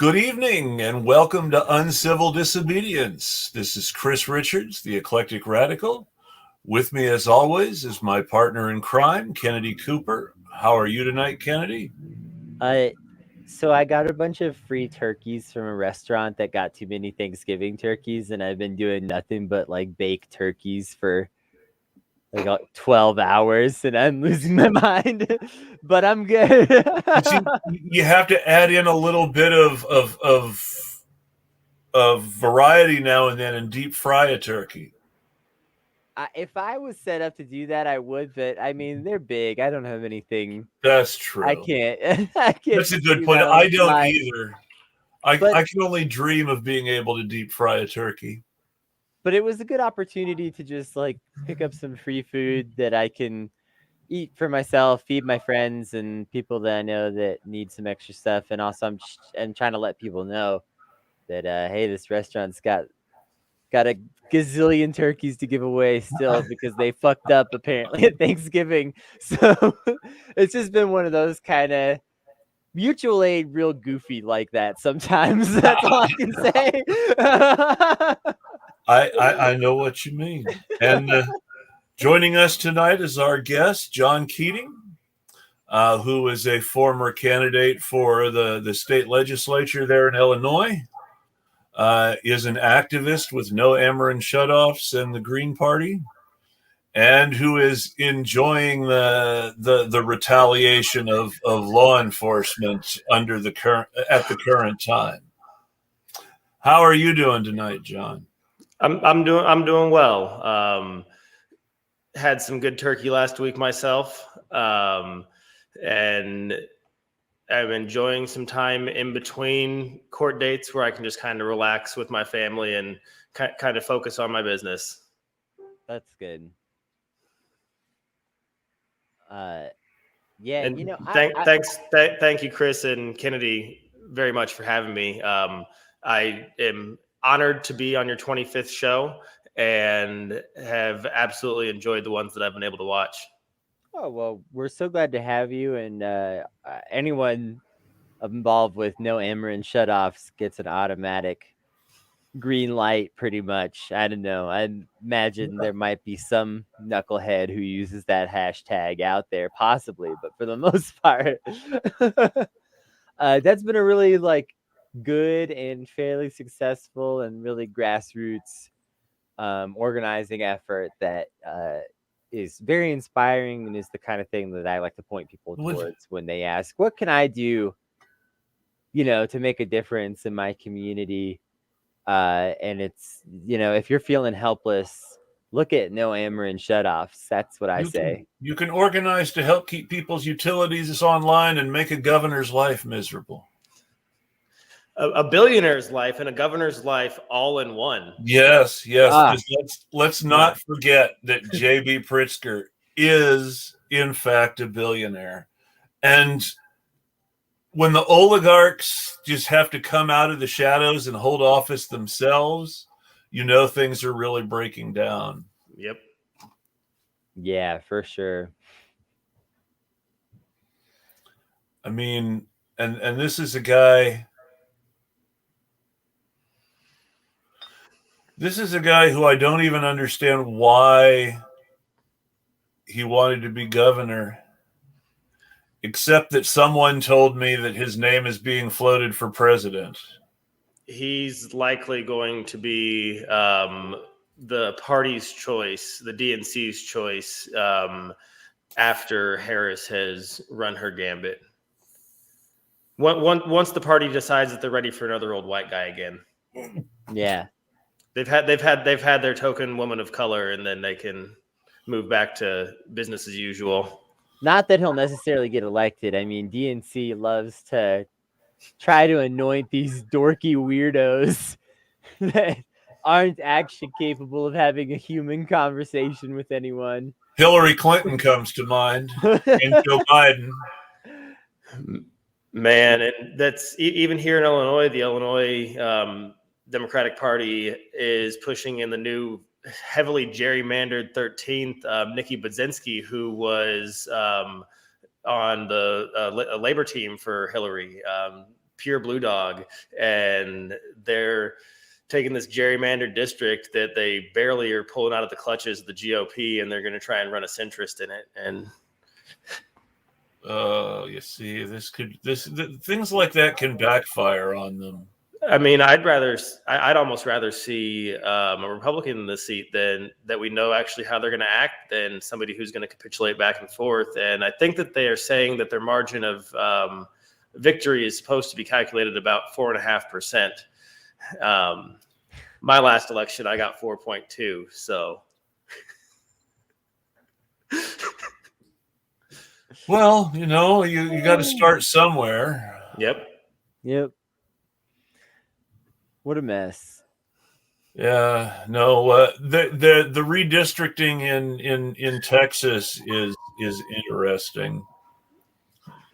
Good evening and welcome to Uncivil Disobedience. This is Chris Richards, the Eclectic Radical. With me, as always, is my partner in crime, Kennedy Cooper. How are you tonight, Kennedy? So I got a bunch of free turkeys from a restaurant that got too many Thanksgiving turkeys, and I've been doing nothing but like bake turkeys for like 12 hours, and I'm losing my mind. But I'm good. You have to add in a little bit of variety now and then and deep fry a turkey. If I was set up to do that, I would. But I mean, they're big. I don't have anything. That's true. I can't. I can't. That's a good do point. that on I the don't fly. either. But I can only dream of being able to deep fry a turkey. but it was a good opportunity to just like pick up some free food that I can eat for myself, feed my friends and people that I know that need some extra stuff. And also I'm trying to let people know that hey, this restaurant's got a gazillion turkeys to give away still because they fucked up apparently at Thanksgiving. So it's just been one of those kind of mutual aid, real goofy like that sometimes. That's all I can say. I know what you mean. And joining us tonight is our guest, John Keating, who is a former candidate for the state legislature there in Illinois, is an activist with No Amarin Shutoffs and the Green Party, and who is enjoying the retaliation of law enforcement at the current time. How are you doing tonight, John? I'm doing well. Had some good turkey last week myself, and I'm enjoying some time in between court dates where I can just kind of relax with my family and kind of focus on my business. That's good. Yeah, And thank you, Chris and Kennedy, very much for having me. I am honored to be on your 25th show and have absolutely enjoyed the ones that I've been able to watch. Oh, well, we're so glad to have you. And anyone involved with No Amarin Shutoffs gets an automatic green light, pretty much. I don't know. I imagine there might be some knucklehead who uses that hashtag out there, possibly. But for the most part, that's been a really like good and fairly successful and really grassroots organizing effort that is very inspiring and is the kind of thing that I like to point people towards when they ask, what can I do, to make a difference in my community? And it's, if you're feeling helpless, look at No Amarin Shutoffs. That's what I say. You can organize to help keep people's utilities online and make a governor's life miserable. A billionaire's life and a governor's life all in one. Yes. Let's not forget that J.B. Pritzker is, in fact, a billionaire. And when the oligarchs just have to come out of the shadows and hold office themselves, things are really breaking down. Yep. Yeah, for sure. I mean, and this is a guy... This is a guy who I don't even understand why he wanted to be governor, except that someone told me that his name is being floated for president. He's likely going to be the party's choice, the DNC's choice, after Harris has run her gambit. Once the party decides that they're ready for another old white guy again. Yeah. They've had their token woman of color, and then they can move back to business as usual. Not that he'll necessarily get elected. I mean, DNC loves to try to anoint these dorky weirdos that aren't actually capable of having a human conversation with anyone. Hillary Clinton comes to mind, and Joe Biden. Man, and that's even here in Illinois. The Illinois Democratic Party is pushing in the new heavily gerrymandered 13th, Nikki Budzinski, who was on the labor team for Hillary. pure blue dog, and they're taking this gerrymandered district that they barely are pulling out of the clutches of the GOP, and they're going to try and run a centrist in it. And you see, things like that can backfire on them. I mean, I'd almost rather see a Republican in the seat than that we know actually how they're going to act than somebody who's going to capitulate back and forth. And I think that they are saying that their margin of victory is supposed to be calculated about 4.5%. My last election, I got 4.2. So, well, you got to start somewhere. Yep. What a mess. Yeah, no, the redistricting in Texas is interesting.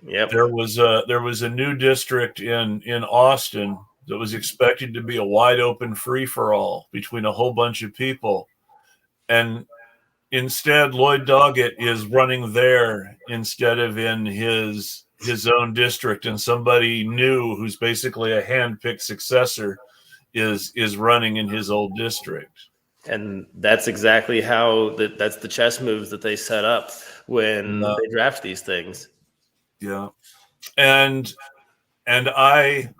Yep. There was a new district in Austin that was expected to be a wide open free for all between a whole bunch of people, and instead Lloyd Doggett is running there instead of in his own district, and somebody new who's basically a hand-picked successor is running in his old district. And that's exactly how that's the chess moves that they set up when they draft these things. Yeah. And I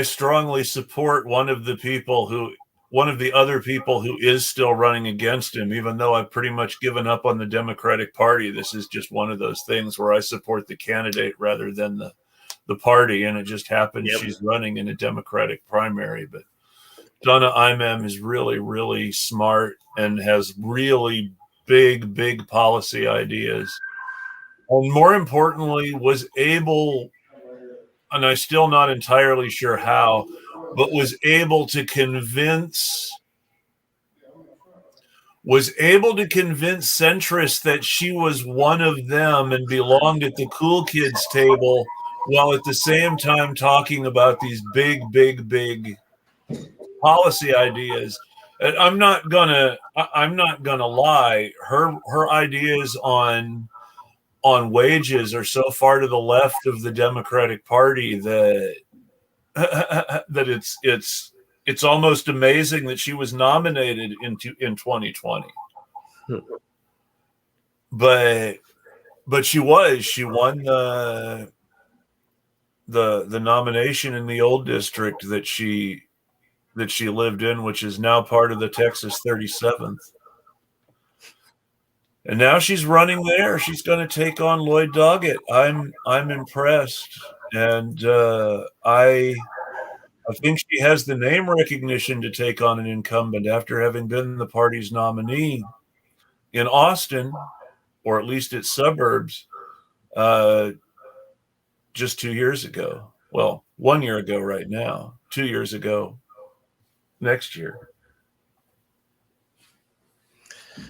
strongly support one of the other people who is still running against him, even though I've pretty much given up on the Democratic Party. This is just one of those things where I support the candidate rather than the party, and it just happens she's running in a Democratic primary. But Donna Imem is really, really smart and has really big policy ideas. And more importantly, was able, and I'm still not entirely sure how, but was able to convince centrists that she was one of them and belonged at the cool kids table, while at the same time talking about these big policy ideas. And I'm not gonna lie. Her ideas on wages are so far to the left of the Democratic Party that it's almost amazing that she was nominated in 2020. But she won the nomination in the old district that she lived in, which is now part of the Texas 37th. And now she's running there. She's going to take on Lloyd Doggett. I'm impressed, and I think she has the name recognition to take on an incumbent after having been the party's nominee in Austin, or at least its suburbs, just 2 years ago. Well, 1 year ago right now, 2 years ago next year.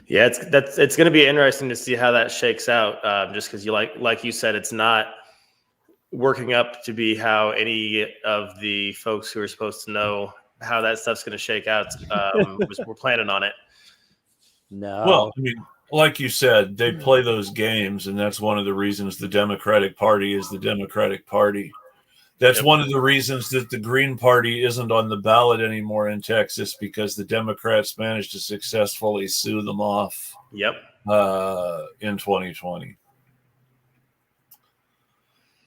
Yeah, it's going to be interesting to see how that shakes out. Just because like you said, it's not working up to be how any of the folks who are supposed to know how that stuff's going to shake out we're planning on it. No. Well, I mean, like you said, they play those games, and that's one of the reasons the Democratic Party is the Democratic Party. That's one of the reasons that the Green Party isn't on the ballot anymore in Texas, because the Democrats managed to successfully sue them off. Yep. In 2020.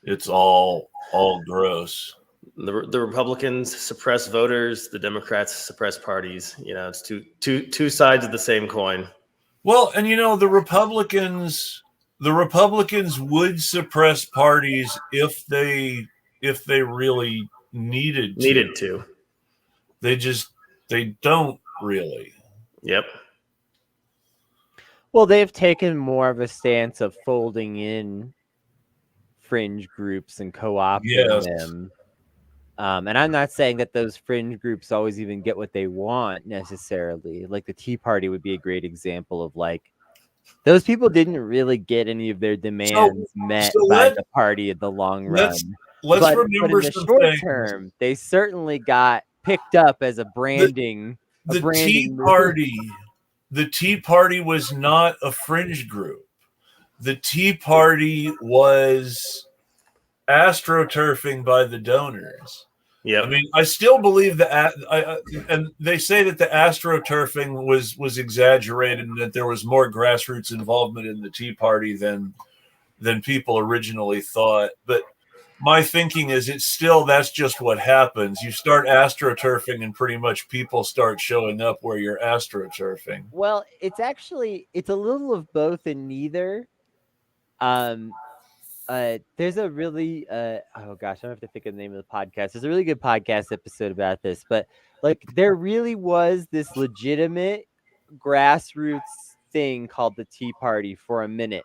It's all gross. The Republicans suppress voters, the Democrats suppress parties. It's two sides of the same coin. Well, and the Republicans would suppress parties if they really needed to. They don't really. Yep. Well, they've taken more of a stance of folding in fringe groups and co-opting them. And I'm not saying that those fringe groups always even get what they want necessarily. Like the Tea Party would be a great example of those people didn't really get any of their demands met by the party in the long run. Let's remember in the short term, they certainly got picked up as a branding. The Tea Party was not a fringe group. The Tea Party was astroturfing by the donors. Yep. I mean, I still believe that, and they say that the astroturfing was exaggerated and that there was more grassroots involvement in the Tea Party than people originally thought. But my thinking is that's just what happens. You start astroturfing and pretty much people start showing up where you're astroturfing. Well, it's a little of both and neither. There's a really oh gosh, I don't have to think of the name of the podcast. There's a really good podcast episode about this, but like there really was this legitimate grassroots thing called the Tea Party for a minute.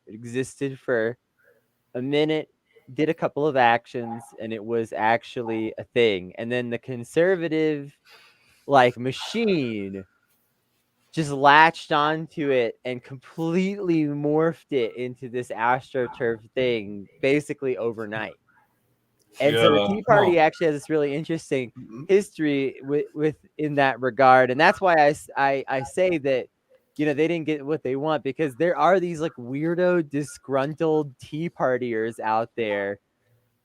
It existed for a minute, did a couple of actions, and it was actually a thing. And then the conservative machine just latched onto it and completely morphed it into this AstroTurf thing basically overnight. And so the Tea Party actually has this really interesting history with in that regard. And that's why I say that, they didn't get what they want, because there are these weirdo, disgruntled Tea Partiers out there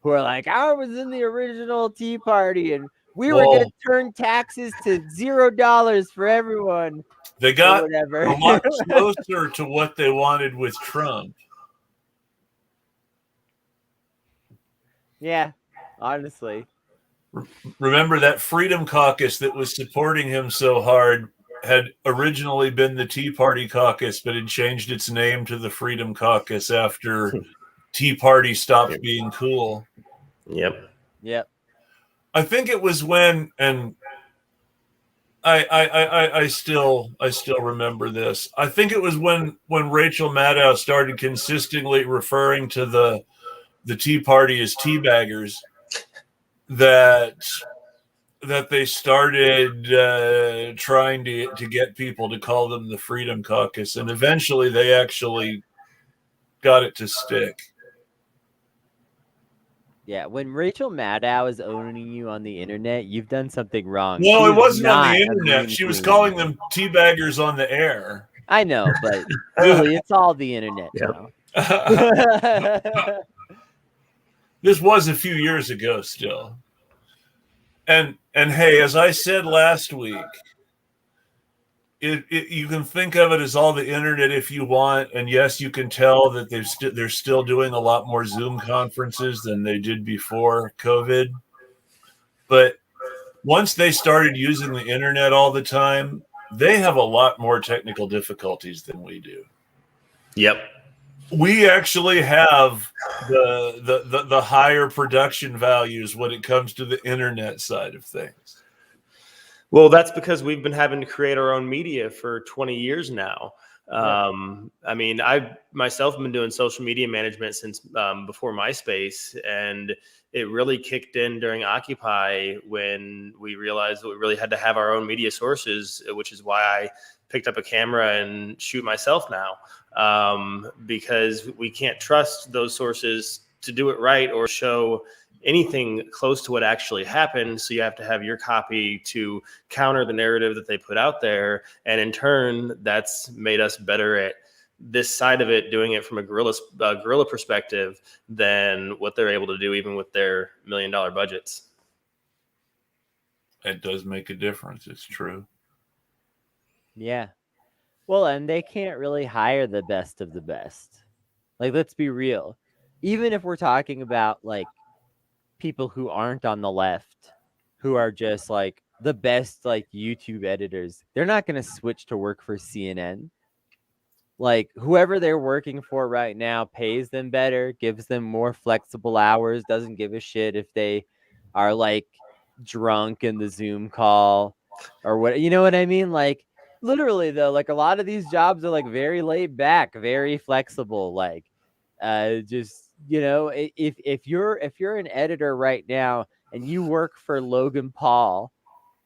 who are like, I was in the original Tea Party and we were going to turn taxes to $0 for everyone. They got a lot closer to what they wanted with Trump. Yeah, honestly. Remember that Freedom Caucus that was supporting him so hard had originally been the Tea Party Caucus, but had changed its name to the Freedom Caucus after Tea Party stopped being cool. Yep. I think it was when, and I still remember this. I think it was when Rachel Maddow started consistently referring to the Tea Party as teabaggers that they started trying to get people to call them the Freedom Caucus, and eventually they actually got it to stick. Yeah, when Rachel Maddow is owning you on the internet, you've done something wrong. No, it wasn't on the internet. She was calling them teabaggers on the air. I know, but really, it's all the internet now. This was a few years ago still. And hey, as I said last week, you can think of it as all the internet if you want, and yes, you can tell that they're still doing a lot more Zoom conferences than they did before COVID. But once they started using the internet all the time, they have a lot more technical difficulties than we do. Yep. We actually have the higher production values when it comes to the internet side of things. Well, that's because we've been having to create our own media for 20 years now. I mean, I myself have been doing social media management since before MySpace, and it really kicked in during Occupy when we realized that we really had to have our own media sources, which is why I picked up a camera and shoot myself now, because we can't trust those sources to do it right or show anything close to what actually happened. So you have to have your copy to counter the narrative that they put out there. And in turn, that's made us better at this side of it, doing it from a guerrilla perspective than what they're able to do even with their $1 million budgets. It does make a difference. It's true. Yeah. Well, and they can't really hire the best of the best. Let's be real. Even if we're talking about people who aren't on the left, who are just the best YouTube editors, they're not going to switch to work for CNN. Whoever they're working for right now pays them better, gives them more flexible hours, doesn't give a shit if they are drunk in the Zoom call or what, you know what I mean? Literally though, a lot of these jobs are very laid back, very flexible, just, if you're an editor right now and you work for Logan Paul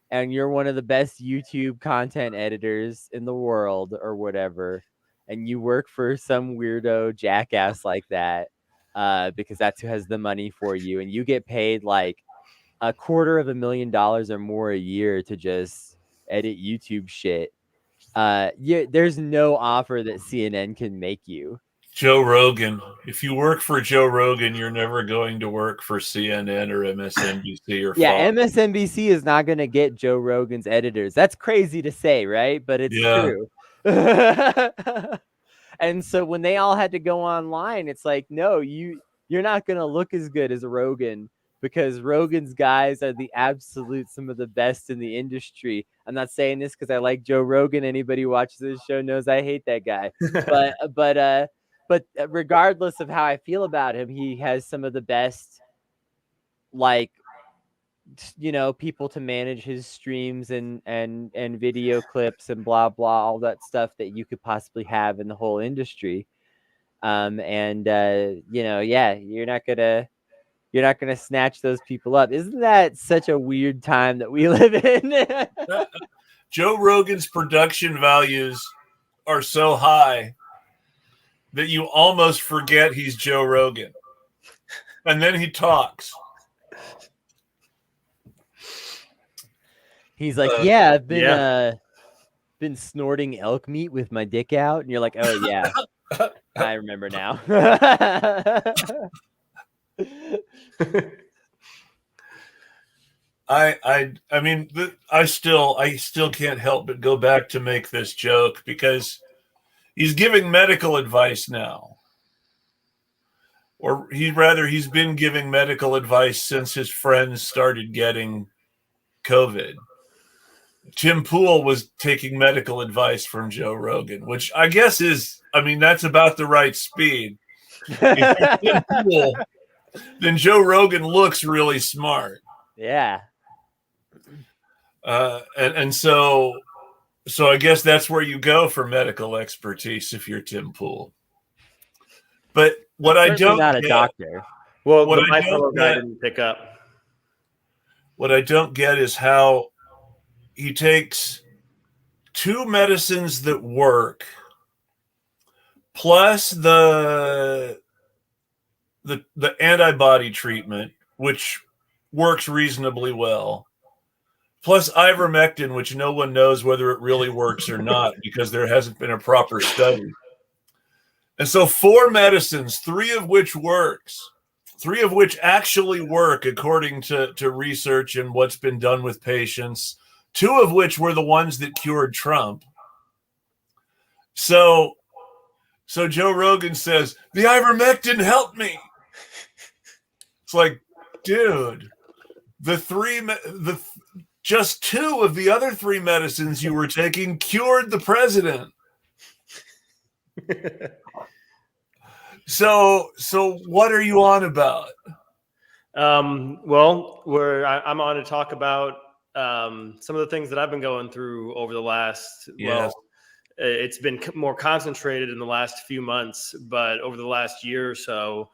and you're one of the best YouTube content editors in the world or whatever, and you work for some weirdo jackass like that, because that's who has the money for you, and you get paid $250,000 or more a year to just edit YouTube shit, there's no offer that CNN can make you. Joe Rogan. If you work for Joe Rogan, you're never going to work for CNN or MSNBC or Yeah, Fox. MSNBC is not going to get Joe Rogan's editors. That's crazy to say, right? But it's true. And so when they all had to go online, it's like, no, you're not going to look as good as Rogan, because Rogan's guys are the absolute some of the best in the industry. I'm not saying this because I like Joe Rogan. Anybody who watches this show knows I hate that guy. But regardless of how I feel about him, he has some of the best, like, people to manage his streams and video clips and blah blah, all that stuff that you could possibly have in the whole industry. Yeah, you're not gonna snatch those people up. Isn't that such a weird time that we live in? Joe Rogan's production values are so high that you almost forget he's Joe Rogan. And then he talks. He's like, yeah, I've been snorting elk meat with my dick out. And you're like, oh, yeah, I remember now. I still can't help but go back to make this joke, because he's giving medical advice now. Or he's been giving medical advice since his friends started getting COVID. Tim Pool was taking medical advice from Joe Rogan, which I guess that's about the right speed. If you're Tim Pool, then Joe Rogan looks really smart. Yeah. So I guess that's where you go for medical expertise if you're Tim Pool. But what I don't not a get, doctor. Well, what my fellow guy didn't pick up. What I don't get is how he takes two medicines that work, plus the antibody treatment, which works reasonably well, plus ivermectin, which no one knows whether it really works or not because there hasn't been a proper study. And so 4 medicines, 3 of which actually work according to research and what's been done with patients, 2 of which were the ones that cured Trump. So Joe Rogan says, the ivermectin helped me. It's like, dude, just 2 of the other 3 medicines you were taking cured the president. So what are you on about? Well, I'm on to talk about some of the things that I've been going through over the last, it's been more concentrated in the last few months, but over the last year or so,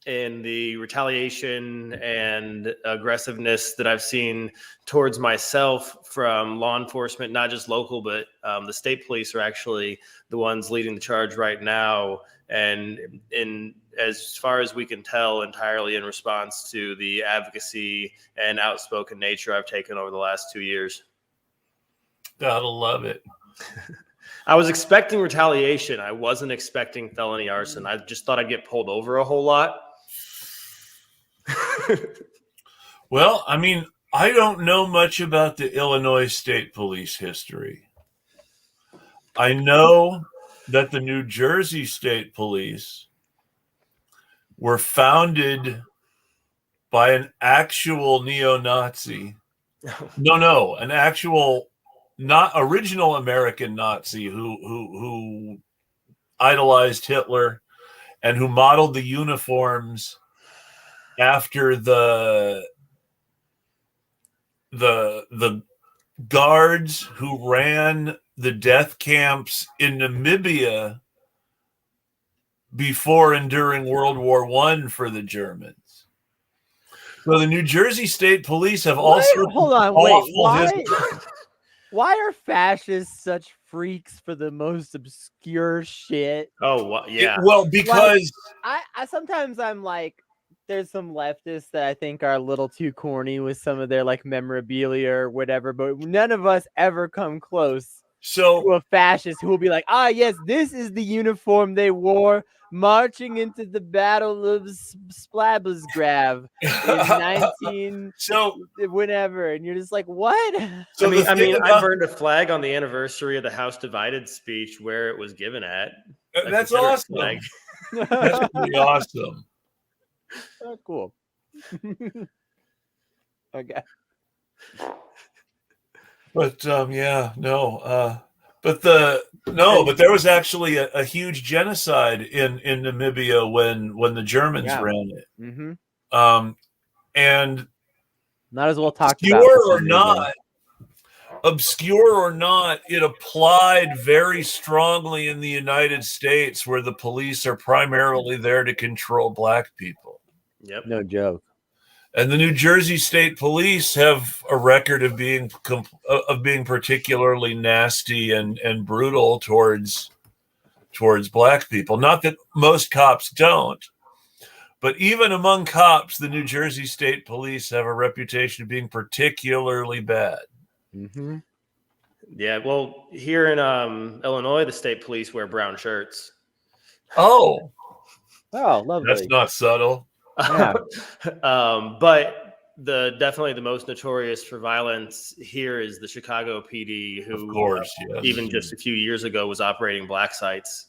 in the retaliation and aggressiveness that I've seen towards myself from law enforcement, not just local, but the state police are actually the ones leading the charge right now. And as far as we can tell, entirely in response to the advocacy and outspoken nature I've taken over the last 2 years. Gotta love it. I was expecting retaliation. I wasn't expecting felony arson. I just thought I'd get pulled over a whole lot. Well, I don't know much about the Illinois State Police history. I know that the New Jersey State Police were founded by an actual neo-Nazi. An actual, not original American Nazi who idolized Hitler and who modeled the uniforms after the guards who ran the death camps in Namibia before and during World War I for the Germans. So the New Jersey State Police have also why are fascists such freaks for the most obscure shit? Yeah. Because I sometimes I'm like, there's some leftists that I think are a little too corny with some of their like memorabilia or whatever, but none of us ever come close to a fascist who will be like, ah, yes, this is the uniform they wore marching into the Battle of Splabsgrav in 19 whenever, and you're just like, what? So I mean, I burned a flag on the anniversary of the House Divided speech where it was given at. That's awesome. That's pretty awesome. Oh, cool. Okay. But but there was actually a huge genocide in Namibia when the Germans ran it. Mm-hmm. And not as well talked about. Obscure or not, it applied very strongly in the United States, where the police are primarily there to control black people. Yep. No joke. And the New Jersey State Police have a record of being particularly nasty and brutal towards black people. Not that most cops don't, but even among cops, the New Jersey State Police have a reputation of being particularly bad. Mm-hmm. Yeah, well, here in Illinois, the state police wear brown shirts. Oh, lovely. That's not subtle. Yeah. But definitely the most notorious for violence here is the Chicago PD, who, of course, yes. Even just a few years ago was operating black sites.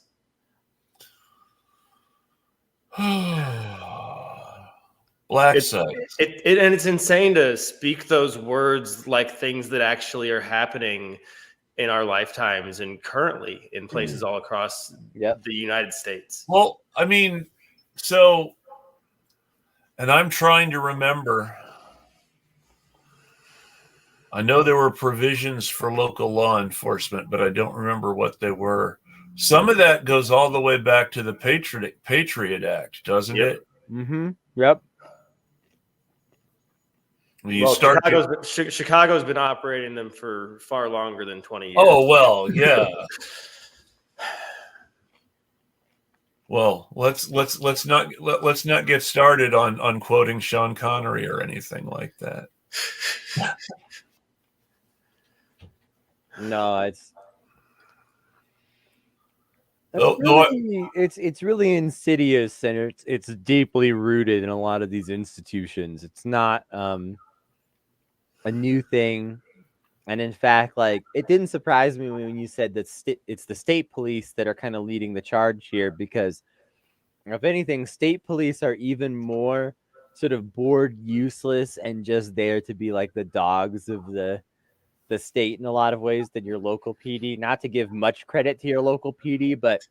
Sites. And it's insane to speak those words like things that actually are happening in our lifetimes and currently in places all across the United States. Well, I mean, and I'm trying to remember. I know there were provisions for local law enforcement, but I don't remember what they were. Some of that goes all the way back to the Patriot Act, doesn't it? Mm-hmm. Yep. Chicago's been operating them for far longer than 20 years. Oh, well, yeah. Well, let's not get started on quoting Sean Connery or anything like that. No, it's really insidious, and it's deeply rooted in a lot of these institutions. It's not a new thing, and in fact, like, it didn't surprise me when you said that it's the state police that are kind of leading the charge here, because if anything, state police are even more sort of bored, useless, and just there to be like the dogs of the state in a lot of ways than your local PD. Not to give much credit to your local PD, but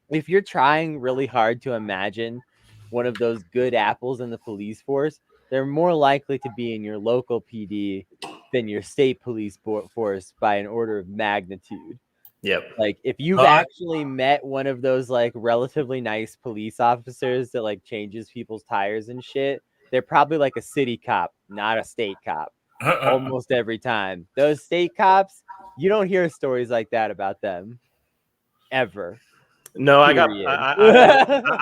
if you're trying really hard to imagine one of those good apples in the police force, they're more likely to be in your local PD than your state police force by an order of magnitude. Yep. Like, if you've actually met one of those like relatively nice police officers that like changes people's tires and shit, they're probably like a city cop, not a state cop. Almost every time. Those state cops, you don't hear stories like that about them ever. No, I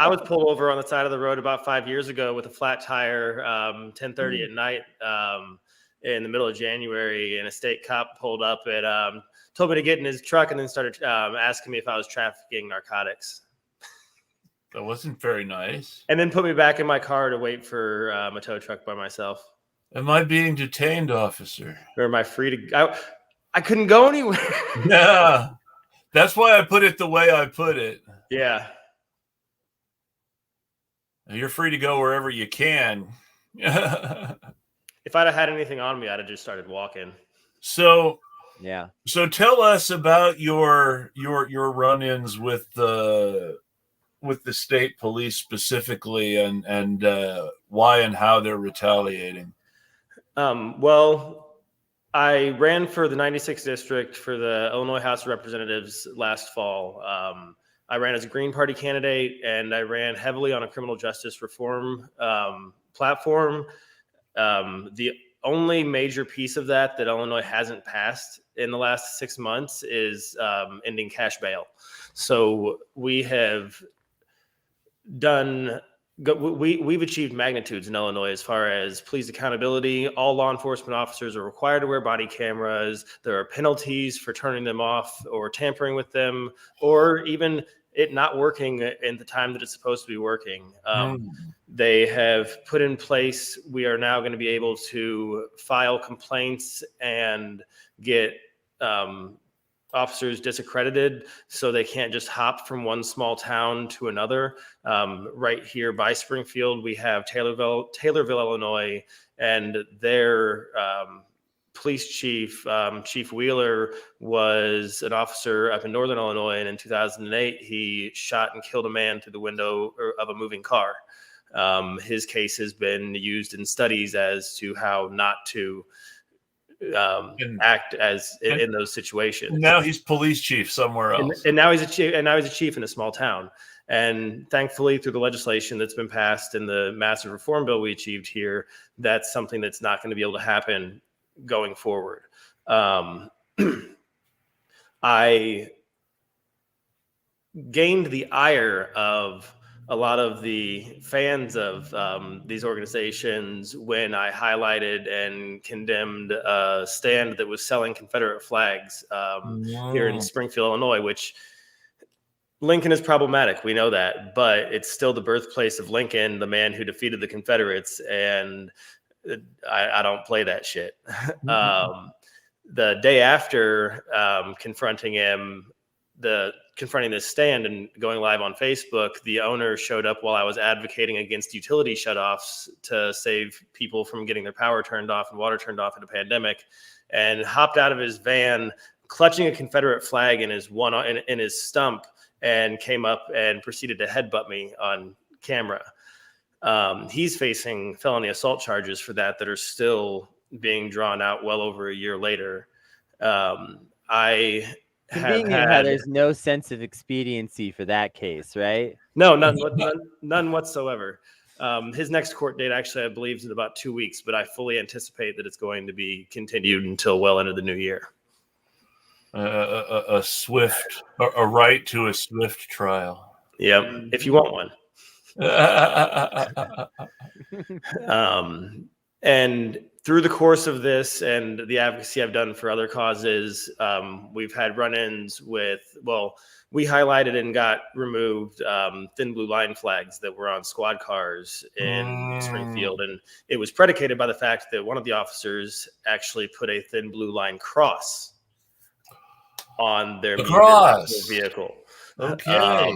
was pulled over on the side of the road about 5 years ago with a flat tire, 10:30 at night, in the middle of January, and a state cop pulled up and told me to get in his truck, and then started asking me if I was trafficking narcotics. That wasn't very nice. And then put me back in my car to wait for a tow truck by myself. Am I being detained, officer? Or am I free to go? I couldn't go anywhere. Yeah. That's why I put it the way I put it. Yeah. You're free to go wherever you can. If I'd have had anything on me, I'd have just started walking. So yeah. So tell us about your run-ins with the state police specifically, and why and how they're retaliating. Well, I ran for the 96th district for the Illinois House of Representatives last fall. I ran as a Green Party candidate, and I ran heavily on a criminal justice reform platform. The only major piece of that Illinois hasn't passed in the last 6 months is ending cash bail. So we have done we've achieved magnitudes in Illinois as far as police accountability. All law enforcement officers are required to wear body cameras. There are penalties for turning them off or tampering with them, or even it not working in the time that it's supposed to be working. They have put in place, we are now going to be able to file complaints and get officers disaccredited, so they can't just hop from one small town to another. Right here by Springfield, we have Taylorville, Illinois, and their police chief, Chief Wheeler, was an officer up in Northern Illinois, and in 2008, he shot and killed a man through the window of a moving car. His case has been used in studies as to how not to act as in those situations. Now he's police chief somewhere else, and now he's a chief. And now he's a chief in a small town. And thankfully, through the legislation that's been passed and the massive reform bill we achieved here, that's something that's not going to be able to happen going forward. I gained the ire of a lot of the fans of these organizations when I highlighted and condemned a stand that was selling Confederate flags here in Springfield, Illinois, which Lincoln is problematic. We know that, but it's still the birthplace of Lincoln, the man who defeated the Confederates. And I don't play that shit. The day after confronting him, confronting this stand and going live on Facebook, the owner showed up while I was advocating against utility shutoffs to save people from getting their power turned off and water turned off in a pandemic, and hopped out of his van, clutching a Confederate flag in his stump, and came up and proceeded to headbutt me on camera. He's facing felony assault charges for that are still being drawn out well over a year later. Convenient how there's no sense of expediency for that case, right? No, none whatsoever. His next court date, actually, I believe, is in about 2 weeks, but I fully anticipate that it's going to be continued until well into the new year. A right to a swift trial. Yep, if you want one. And through the course of this and the advocacy I've done for other causes, we've had run-ins with, we highlighted and got removed thin blue line flags that were on squad cars in Springfield. And it was predicated by the fact that one of the officers actually put a thin blue line on their vehicle. Okay.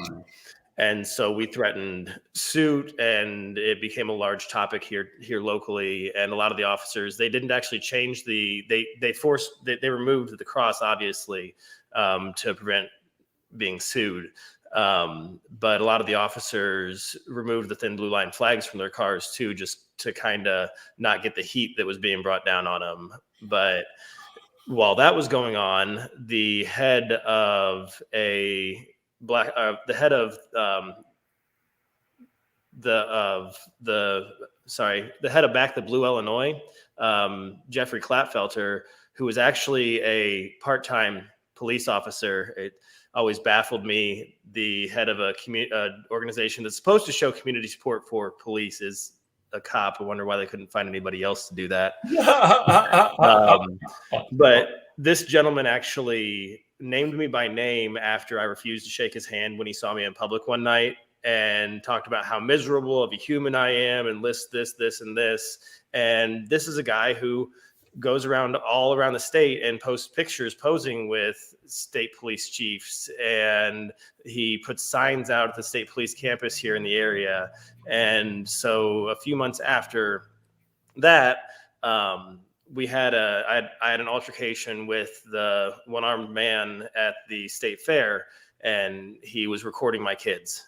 And so we threatened suit, and it became a large topic here locally. And a lot of the officers, they didn't actually change they removed the cross, obviously, to prevent being sued. But a lot of the officers removed the thin blue line flags from their cars too, just to kind of not get the heat that was being brought down on them. But while that was going on, the head of Back the Blue, Illinois, Jeffrey Clapfelter, who was actually a part-time police officer. It always baffled me. The head of a organization that's supposed to show community support for police is a cop. I wonder why they couldn't find anybody else to do that. But this gentleman actually named me by name after I refused to shake his hand when he saw me in public one night, and talked about how miserable of a human I am, and list this, and this. And this is a guy who goes around all around the state and posts pictures posing with state police chiefs. And he puts signs out at the state police campus here in the area. And so a few months after that, I had an altercation with the one-armed man at the state fair, and he was recording my kids.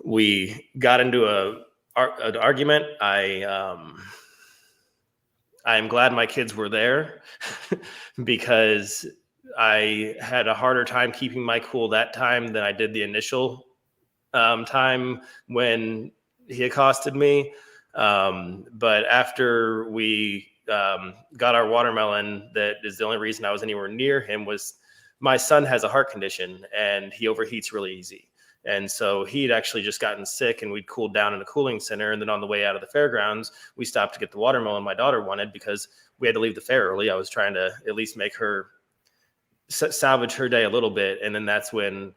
We got into an argument. I'm glad my kids were there because I had a harder time keeping my cool that time than I did the initial time when he accosted me. But after we got our watermelon, that is the only reason I was anywhere near him, was my son has a heart condition and he overheats really easy. And so he'd actually just gotten sick, and we'd cooled down in a cooling center. And then on the way out of the fairgrounds, we stopped to get the watermelon my daughter wanted, because we had to leave the fair early. I was trying to at least make her salvage her day a little bit. And then that's when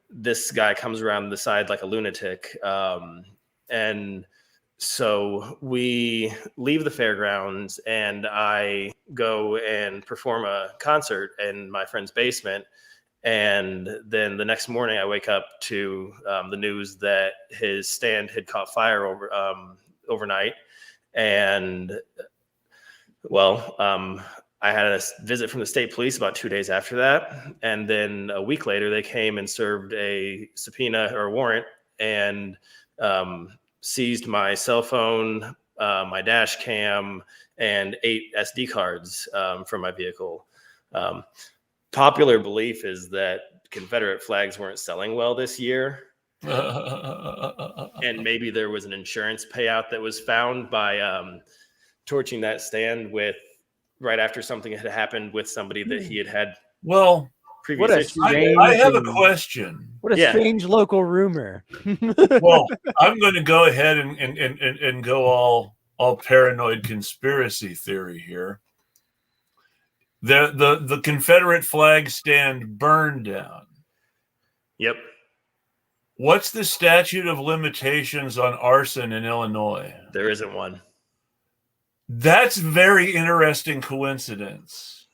this guy comes around the side like a lunatic. And so we leave the fairgrounds, and I go and perform a concert in my friend's basement. And then the next morning I wake up to the news that his stand had caught fire overnight. And well, I had a visit from the state police about 2 days after that. And then a week later, they came and served a subpoena or warrant, and seized my cell phone, my dash cam, and 8 SD cards from my vehicle. Popular belief is that Confederate flags weren't selling well this year. And maybe there was an insurance payout that was found by torching that stand with right after something had happened with somebody that he had Well, previous what a issues. I have a question. What a strange local rumor. Well, I'm going to go ahead and go all paranoid conspiracy theory here. The Confederate flag stand burned down. Yep. What's the statute of limitations on arson in Illinois? There isn't one. That's a very interesting coincidence,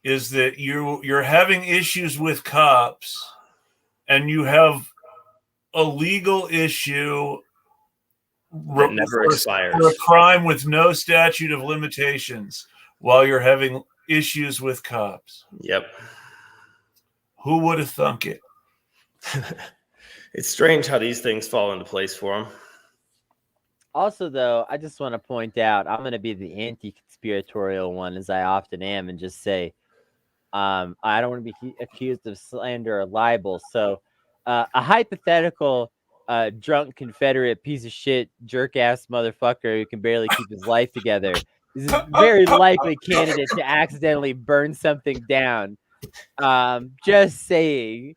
is that you're having issues with cops, and you have a legal issue that never expires for a crime with no statute of limitations while you're having issues with cops. Yep. Who would have thunk it? It's strange how these things fall into place for them. Also, though, I just want to point out, I'm going to be the anti-conspiratorial one, as I often am, and just say, I don't want to be accused of slander or libel. So a hypothetical drunk Confederate piece of shit, jerk-ass motherfucker who can barely keep his life together is a very likely candidate to accidentally burn something down. Just saying.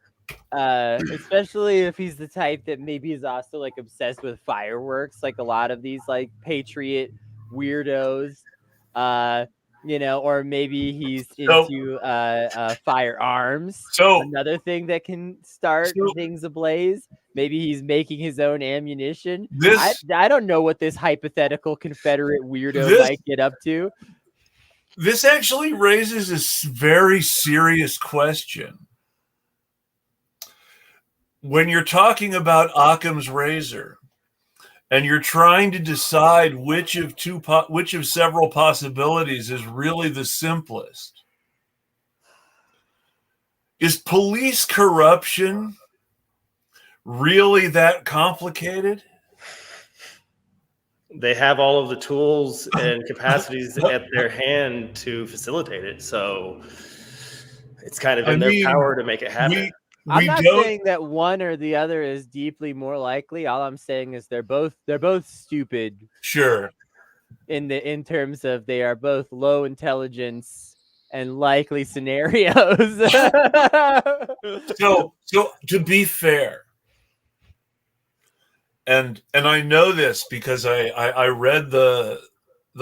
Especially if he's the type that maybe is also like obsessed with fireworks, like a lot of these like patriot weirdos, or maybe he's into firearms. So another thing that can start things ablaze. Maybe he's making his own ammunition. I don't know what this hypothetical Confederate weirdo might get up to. This actually raises a very serious question. When you're talking about Occam's razor, and you're trying to decide which of several possibilities is really the simplest, is police corruption really that complicated? They have all of the tools and capacities at their hand to facilitate it, so it's kind of in their power to make it happen. I'm not saying that one or the other is deeply more likely. All I'm saying is they're both stupid. Sure. In terms of they are both low intelligence and likely scenarios. So to be fair, and I know this because I read the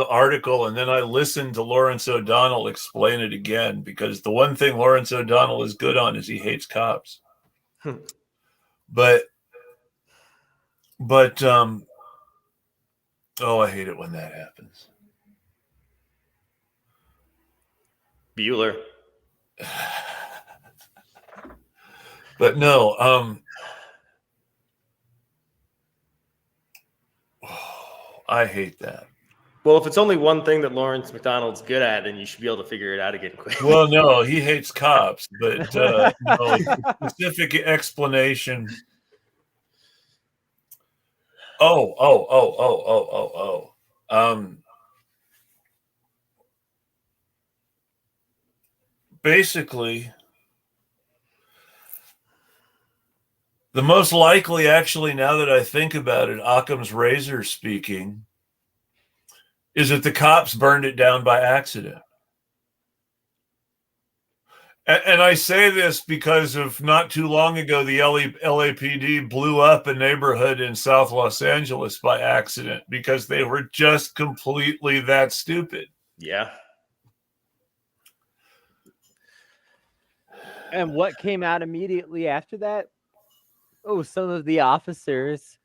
article, and then I listened to Lawrence O'Donnell explain it again, because the one thing Lawrence O'Donnell is good on is he hates cops. But I hate it when that happens. Bueller. But no, I hate that. Well, if it's only one thing that Lawrence McDonald's good at, then you should be able to figure it out again quick. Well, no, he hates cops, but specific explanation. Basically, the most likely, actually, now that I think about it, Occam's razor speaking, is that the cops burned it down by accident. And I say this because of not too long ago, the LAPD blew up a neighborhood in South Los Angeles by accident because they were just completely that stupid. Yeah. And what came out immediately after that? Oh, some of the officers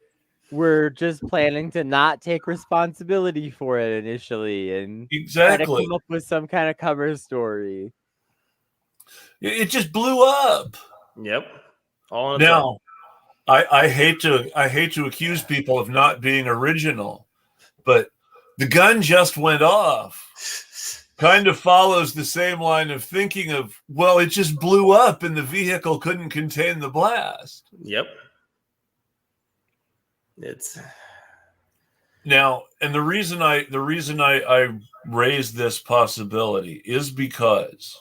were just planning to not take responsibility for it initially and try to Exactly. come up with some kind of cover story. It just blew up. Yep. All on its own. Now, I hate to accuse people of not being original, but the gun just went off. Kind of follows the same line of thinking of, well, it just blew up and the vehicle couldn't contain the blast. Yep. It's now, and the reason I raised this possibility is because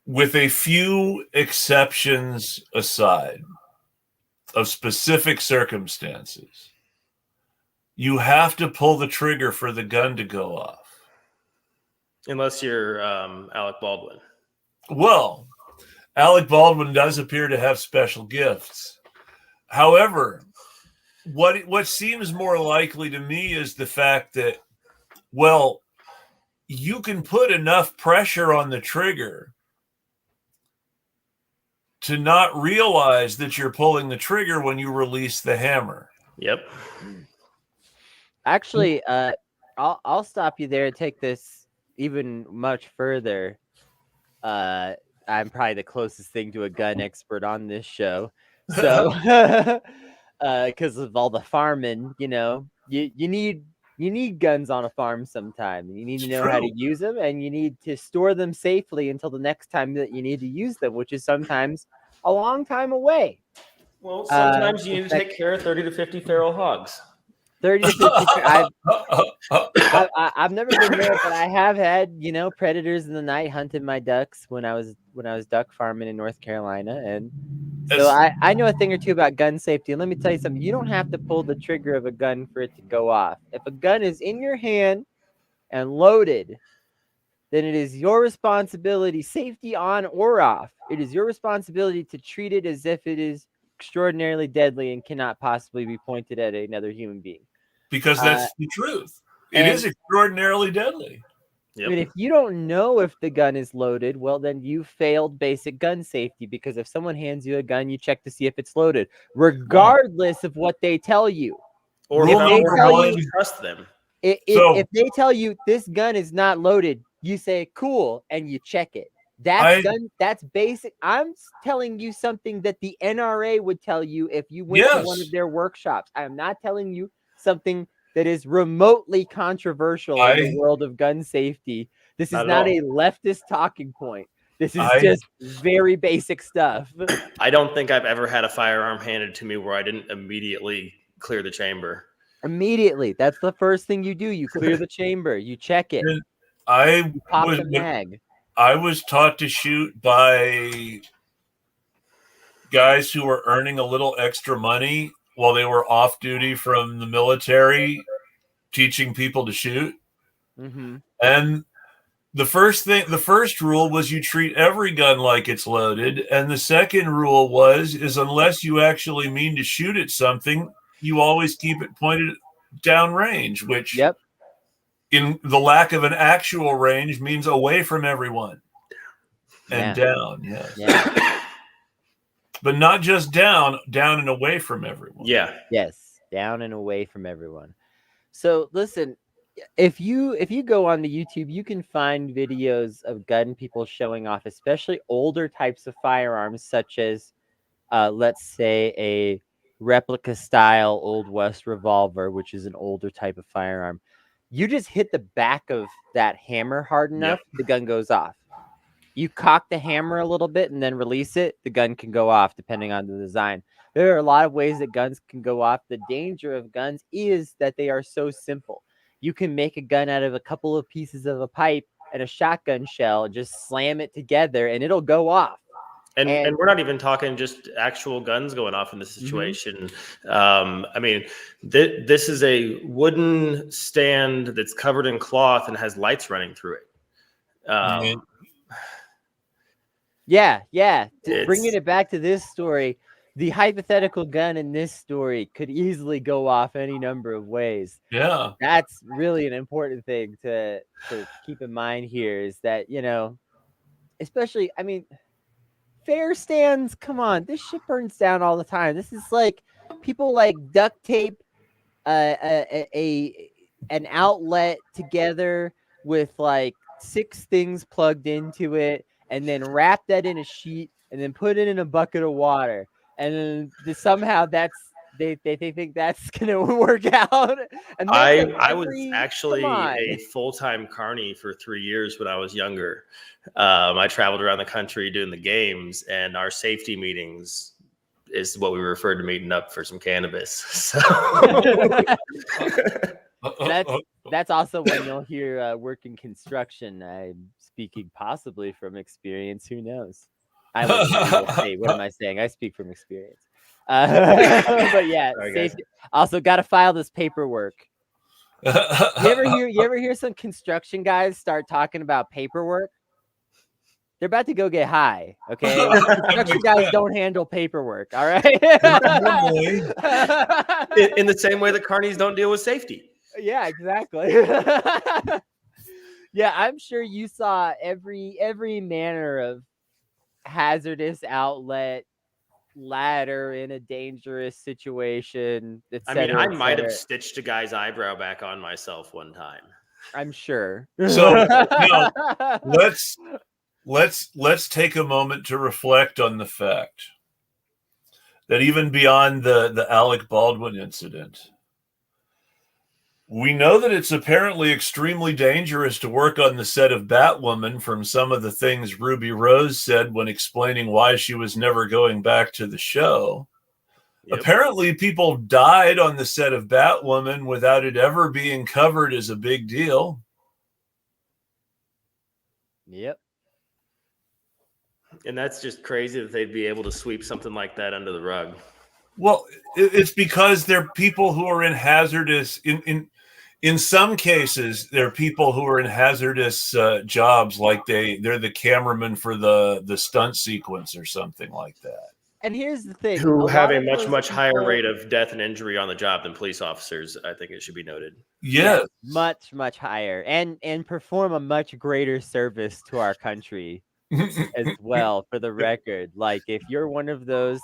with a few exceptions aside of specific circumstances, you have to pull the trigger for the gun to go off. unless you're Alec Baldwin. Well, Alec Baldwin does appear to have special gifts. However, what seems more likely to me is the fact that, well, you can put enough pressure on the trigger to not realize that you're pulling the trigger when you release the hammer. Yep. Actually, I'll stop you there and take this even much further. I'm probably the closest thing to a gun expert on this show. So, because of all the farming, you need guns on a farm sometime. You need to know how to use them, and you need to store them safely until the next time that you need to use them, which is sometimes a long time away. Well, sometimes you need to take care of 30 to 50 feral hogs. 30 to 50. I've never been there, but I have had, predators in the night hunting my ducks when I was duck farming in North Carolina, and so I know a thing or two about gun safety. And let me tell you something: you don't have to pull the trigger of a gun for it to go off. If a gun is in your hand and loaded, then it is your responsibility, safety on or off. It is your responsibility to treat it as if it is extraordinarily deadly and cannot possibly be pointed at another human being. Because that's the truth. It is extraordinarily deadly. Yep. I mean, if you don't know if the gun is loaded, well, then you failed basic gun safety, because if someone hands you a gun, you check to see if it's loaded, regardless of what they tell you. Or If how they tell much you- you trust them. If they tell you this gun is not loaded, you say cool and you check it. That's basic. I'm telling you something that the NRA would tell you if you went to one of their workshops. I am not telling you something that is remotely controversial in the world of gun safety. This is not a leftist talking point. This is just very basic stuff. I don't think I've ever had a firearm handed to me where I didn't immediately clear the chamber. Immediately. That's the first thing you do. You clear the chamber. You check it. You pop the mag. I was taught to shoot by guys who were earning a little extra money while they were off duty from the military, teaching people to shoot. Mm-hmm. And the first rule was you treat every gun like it's loaded. And the second rule is unless you actually mean to shoot at something, you always keep it pointed down range, which in the lack of an actual range means away from everyone and down. Yeah. But not just down and away from everyone. Yeah. Yes. Down and away from everyone. So listen, if you go on the YouTube, you can find videos of gun people showing off, especially older types of firearms, such as let's say a replica style Old West revolver, which is an older type of firearm. You just hit the back of that hammer hard enough, the gun goes off. You cock the hammer a little bit and then release it, the gun can go off depending on the design. There are a lot of ways that guns can go off. The danger of guns is that they are so simple. You can make a gun out of a couple of pieces of a pipe and a shotgun shell and just slam it together and it'll go off. And we're not even talking just actual guns going off in this situation. I mean, this is a wooden stand that's covered in cloth and has lights running through it. Yeah. Bringing it back to this story, the hypothetical gun in this story could easily go off any number of ways. Yeah. That's really an important thing to keep in mind here, is that, especially, I mean, fair stands, come on, this shit burns down all the time. This is like people like duct tape an outlet together with like 6 things plugged into it, and then wrap that in a sheet, and then put it in a bucket of water, and then somehow they think that's gonna work out. And I was actually a full-time carny for 3 years when I was younger. I traveled around the country doing the games, and our safety meetings is what we referred to meeting up for some cannabis. So that's also when you'll hear work in construction. I'm speaking possibly from experience. Who knows? I would say, what am I saying? I speak from experience. But yeah, safety. Also got to file this paperwork. You ever hear some construction guys start talking about paperwork? They're about to go get high, okay? Construction guys don't handle paperwork, all right? In the same way that carnies don't deal with safety. Yeah, exactly. Yeah, I'm sure you saw every manner of hazardous outlet, ladder in a dangerous situation, etc. I might have stitched a guy's eyebrow back on myself one time. I'm sure. So let's take a moment to reflect on the fact that even beyond the Alec Baldwin incident, we know that it's apparently extremely dangerous to work on the set of Batwoman, from some of the things Ruby Rose said when explaining why she was never going back to the show. Yep. Apparently people died on the set of Batwoman without it ever being covered as a big deal. Yep. And that's just crazy that they'd be able to sweep something like that under the rug. Well, it's because they're people who are in hazardous, in some cases, they're people who are in hazardous jobs, like they're the cameraman for the stunt sequence or something like that. And here's the thing. Who have a much higher rate of death and injury on the job than police officers, I think it should be noted. Yes. Yeah, much higher. And perform a much greater service to our country as well, for the record. Like, if you're one of those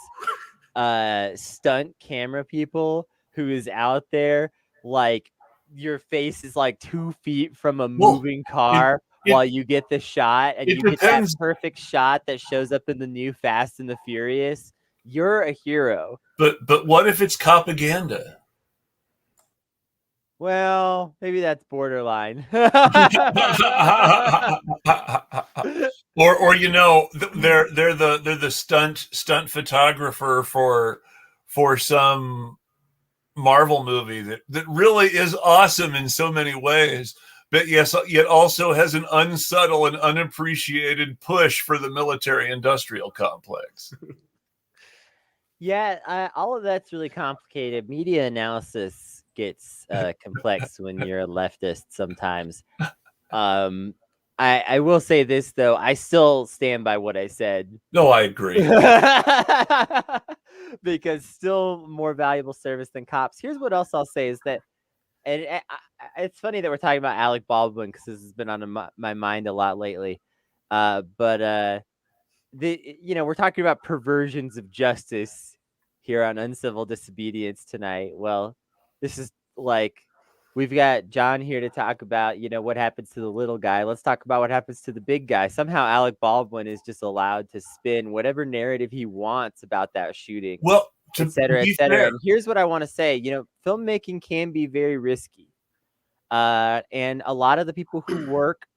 stunt camera people who is out there, like, your face is like 2 feet from a moving car while you get the shot, and you get that perfect shot that shows up in the new Fast and the Furious, you're a hero. But what if it's propaganda? Well, maybe that's borderline. or they're the stunt photographer for some Marvel movie that really is awesome in so many ways, but yet also has an unsubtle and unappreciated push for the military-industrial complex. Yeah, all of that's really complicated. Media analysis gets complex when you're a leftist sometimes. I will say this, though. I still stand by what I said. No, I agree. Because still more valuable service than cops. Here's what else I'll say is that, and it's funny that we're talking about Alec Baldwin, because this has been on my mind a lot lately. But we're talking about perversions of justice here on Uncivil Disobedience tonight. Well, this is like, we've got John here to talk about, what happens to the little guy. Let's talk about what happens to the big guy. Somehow Alec Baldwin is just allowed to spin whatever narrative he wants about that shooting. Well, et cetera, et cetera. And here's what I want to say. Filmmaking can be very risky. And a lot of the people who work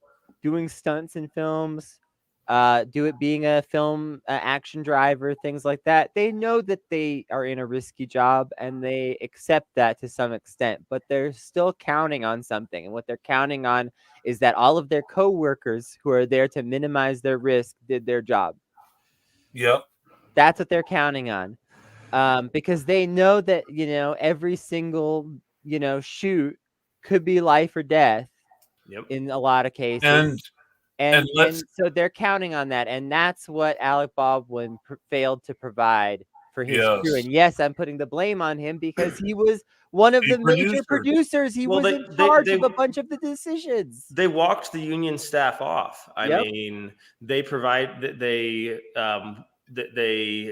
doing stunts in films, do it being a film action driver, things like that, they know that they are in a risky job, and they accept that to some extent, but they're still counting on something. And what they're counting on is that all of their coworkers who are there to minimize their risk did their job. Yep. That's what they're counting on. Because they know that, every single, shoot could be life or death. Yep. In a lot of cases. And And so they're counting on that, and that's what Alec Baldwin failed to provide for his crew. And yes, I'm putting the blame on him because he was one of the major producers. He was in charge of a bunch of the decisions. They walked the union staff off. I mean, they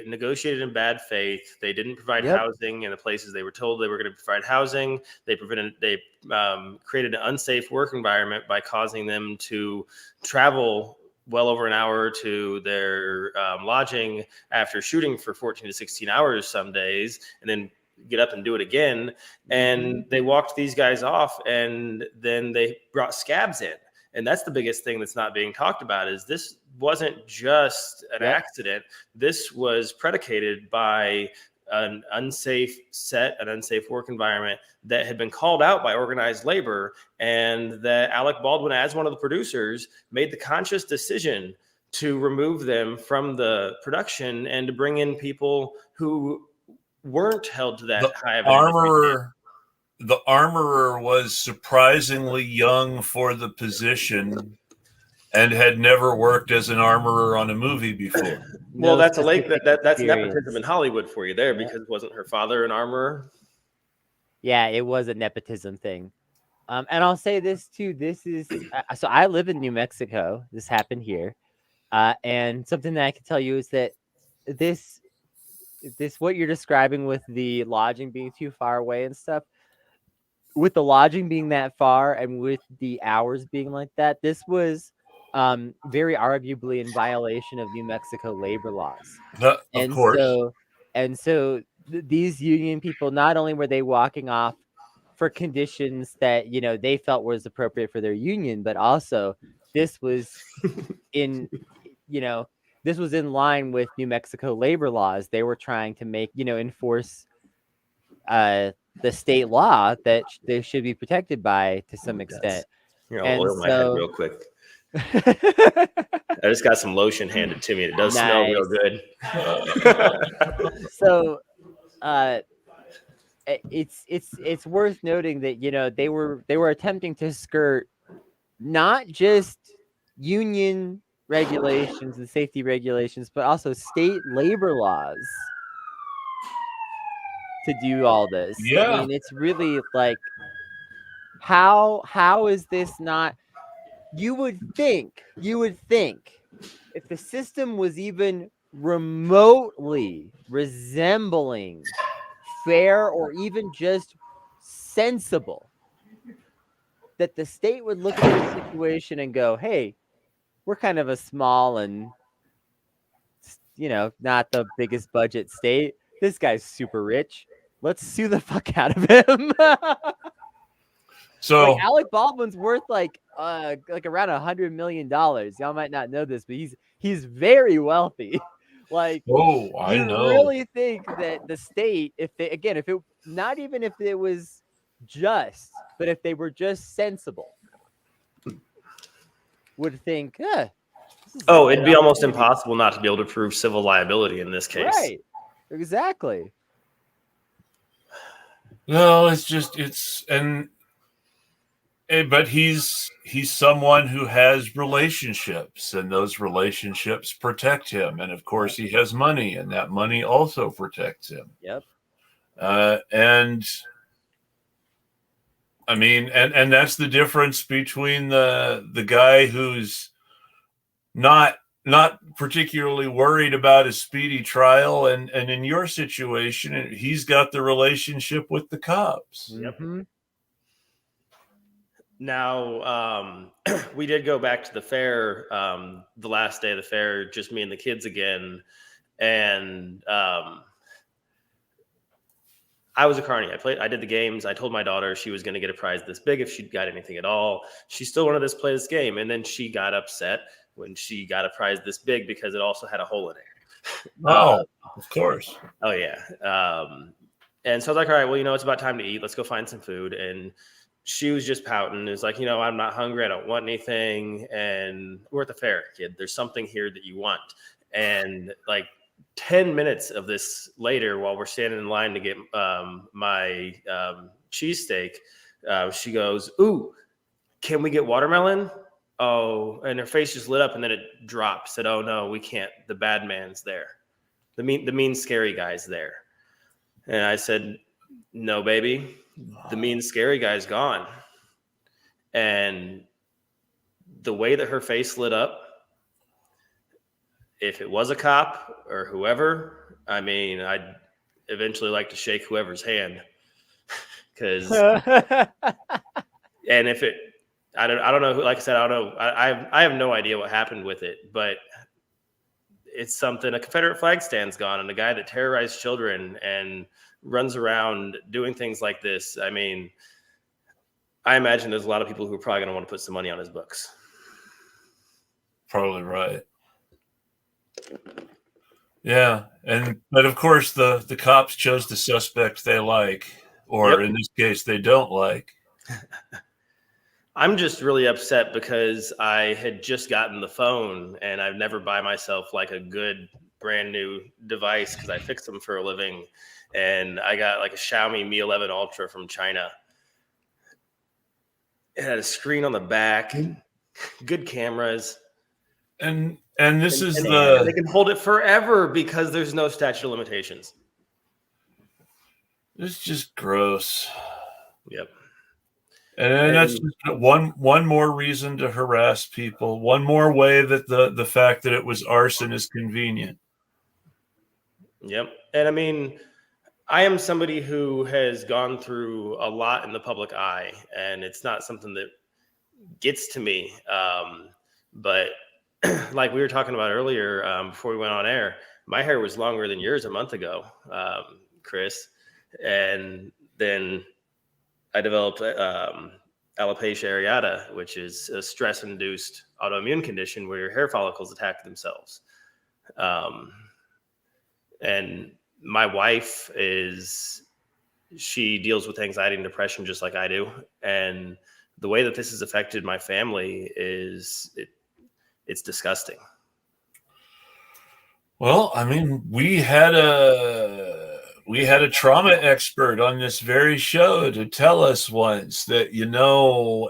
negotiated in bad faith. They didn't provide housing in the places they were told they were going to provide housing. They created an unsafe work environment by causing them to travel well over an hour to their lodging after shooting for 14 to 16 hours some days, and then get up and do it again. And they walked these guys off, and then they brought scabs in. And that's the biggest thing that's not being talked about, is this wasn't just an accident. This was predicated by an unsafe work environment that had been called out by organized labor, and that Alec Baldwin, as one of the producers, made the conscious decision to remove them from the production and to bring in people who weren't held to that high of the armorer was surprisingly young for the position and had never worked as an armorer on a movie before. Well, that's nepotism in Hollywood for you there, because wasn't her father an armorer? Yeah, it was a nepotism thing. And I'll say this too. This is so I live in New Mexico. This happened here. And something that I can tell you is that this what you're describing with the lodging being too far away and stuff, with the lodging being that far and with the hours being like that, this was very arguably in violation of New Mexico labor laws. Of course. So these union people, not only were they walking off for conditions that, they felt was appropriate for their union, but also this was in line with New Mexico labor laws. They were trying to make, enforce the state law that they should be protected by to some extent. Oil my head real quick. I just got some lotion handed to me. It does smell real good. So it's worth noting that they were attempting to skirt not just union regulations and safety regulations, but also state labor laws to do all this. I mean, it's really like, how is this not? You would think if the system was even remotely resembling fair or even just sensible, that the state would look at the situation and go, hey, we're kind of a small and, not the biggest budget state. This guy's super rich. Let's sue the fuck out of him. So Alec Baldwin's worth like around $100 million. Y'all might not know this, but he's very wealthy. I know. Really think that the state, if it was just, but if they were just sensible, would think, it'd be almost impossible not to be able to prove civil liability in this case. Right. Exactly. No, but he's someone who has relationships, and those relationships protect him. And of course he has money, and that money also protects him. Yep. And I mean, and that's the difference between the guy who's not particularly worried about a speedy trial, and in your situation, he's got the relationship with the cops. Yep. Mm-hmm. Now, we did go back to the fair, the last day of the fair, just me and the kids again. And I was a carny. I did the games. I told my daughter she was going to get a prize this big if she'd got anything at all. She still wanted us to play this game. And then she got upset when she got a prize this big because it also had a hole in it. Oh, of course. Oh, yeah. And so I was like, all right, well, it's about time to eat. Let's go find some food. And she was just pouting. It was like, I'm not hungry. I don't want anything. And we're at the fair, kid. There's something here that you want. And like 10 minutes of this later, while we're standing in line to get my cheesesteak, she goes, ooh, can we get watermelon? oh, and her face just lit up and then it dropped. Said, oh no, we can't. The bad man's there. The mean, scary guy's there. And I said, no, baby, the mean, scary guy's gone. And the way that her face lit up, if it was a cop or whoever, I mean, I'd eventually like to shake whoever's hand. Because, and if it, I don't know. Like I said, I don't know. I have no idea what happened with it, but it's something. A Confederate flag stand's gone, and a guy that terrorized children and runs around doing things like this. I mean, I imagine there's a lot of people who are probably going to want to put some money on his books. Probably right. Yeah, but of course the cops chose the suspect they like, or in this case, they don't like. I'm just really upset because I had just gotten the phone, and I've never buy myself like a good brand new device because I fix them for a living. And I got like a Xiaomi Mi 11 Ultra from China. It had a screen on the back, good cameras. And this is they can hold it forever because there's no statute of limitations. It's just gross. Yep. And that's just one more reason to harass people. One more way that the fact that it was arson is convenient. Yep. And I mean, I am somebody who has gone through a lot in the public eye, and it's not something that gets to me. But like we were talking about earlier, before we went on air, my hair was longer than yours a month ago, Chris. And then I developed alopecia areata, which is a stress-induced autoimmune condition where your hair follicles attack themselves. And my wife she deals with anxiety and depression just like I do. And the way that this has affected my family it's disgusting. Well, I mean, we had a trauma expert on this very show to tell us once that,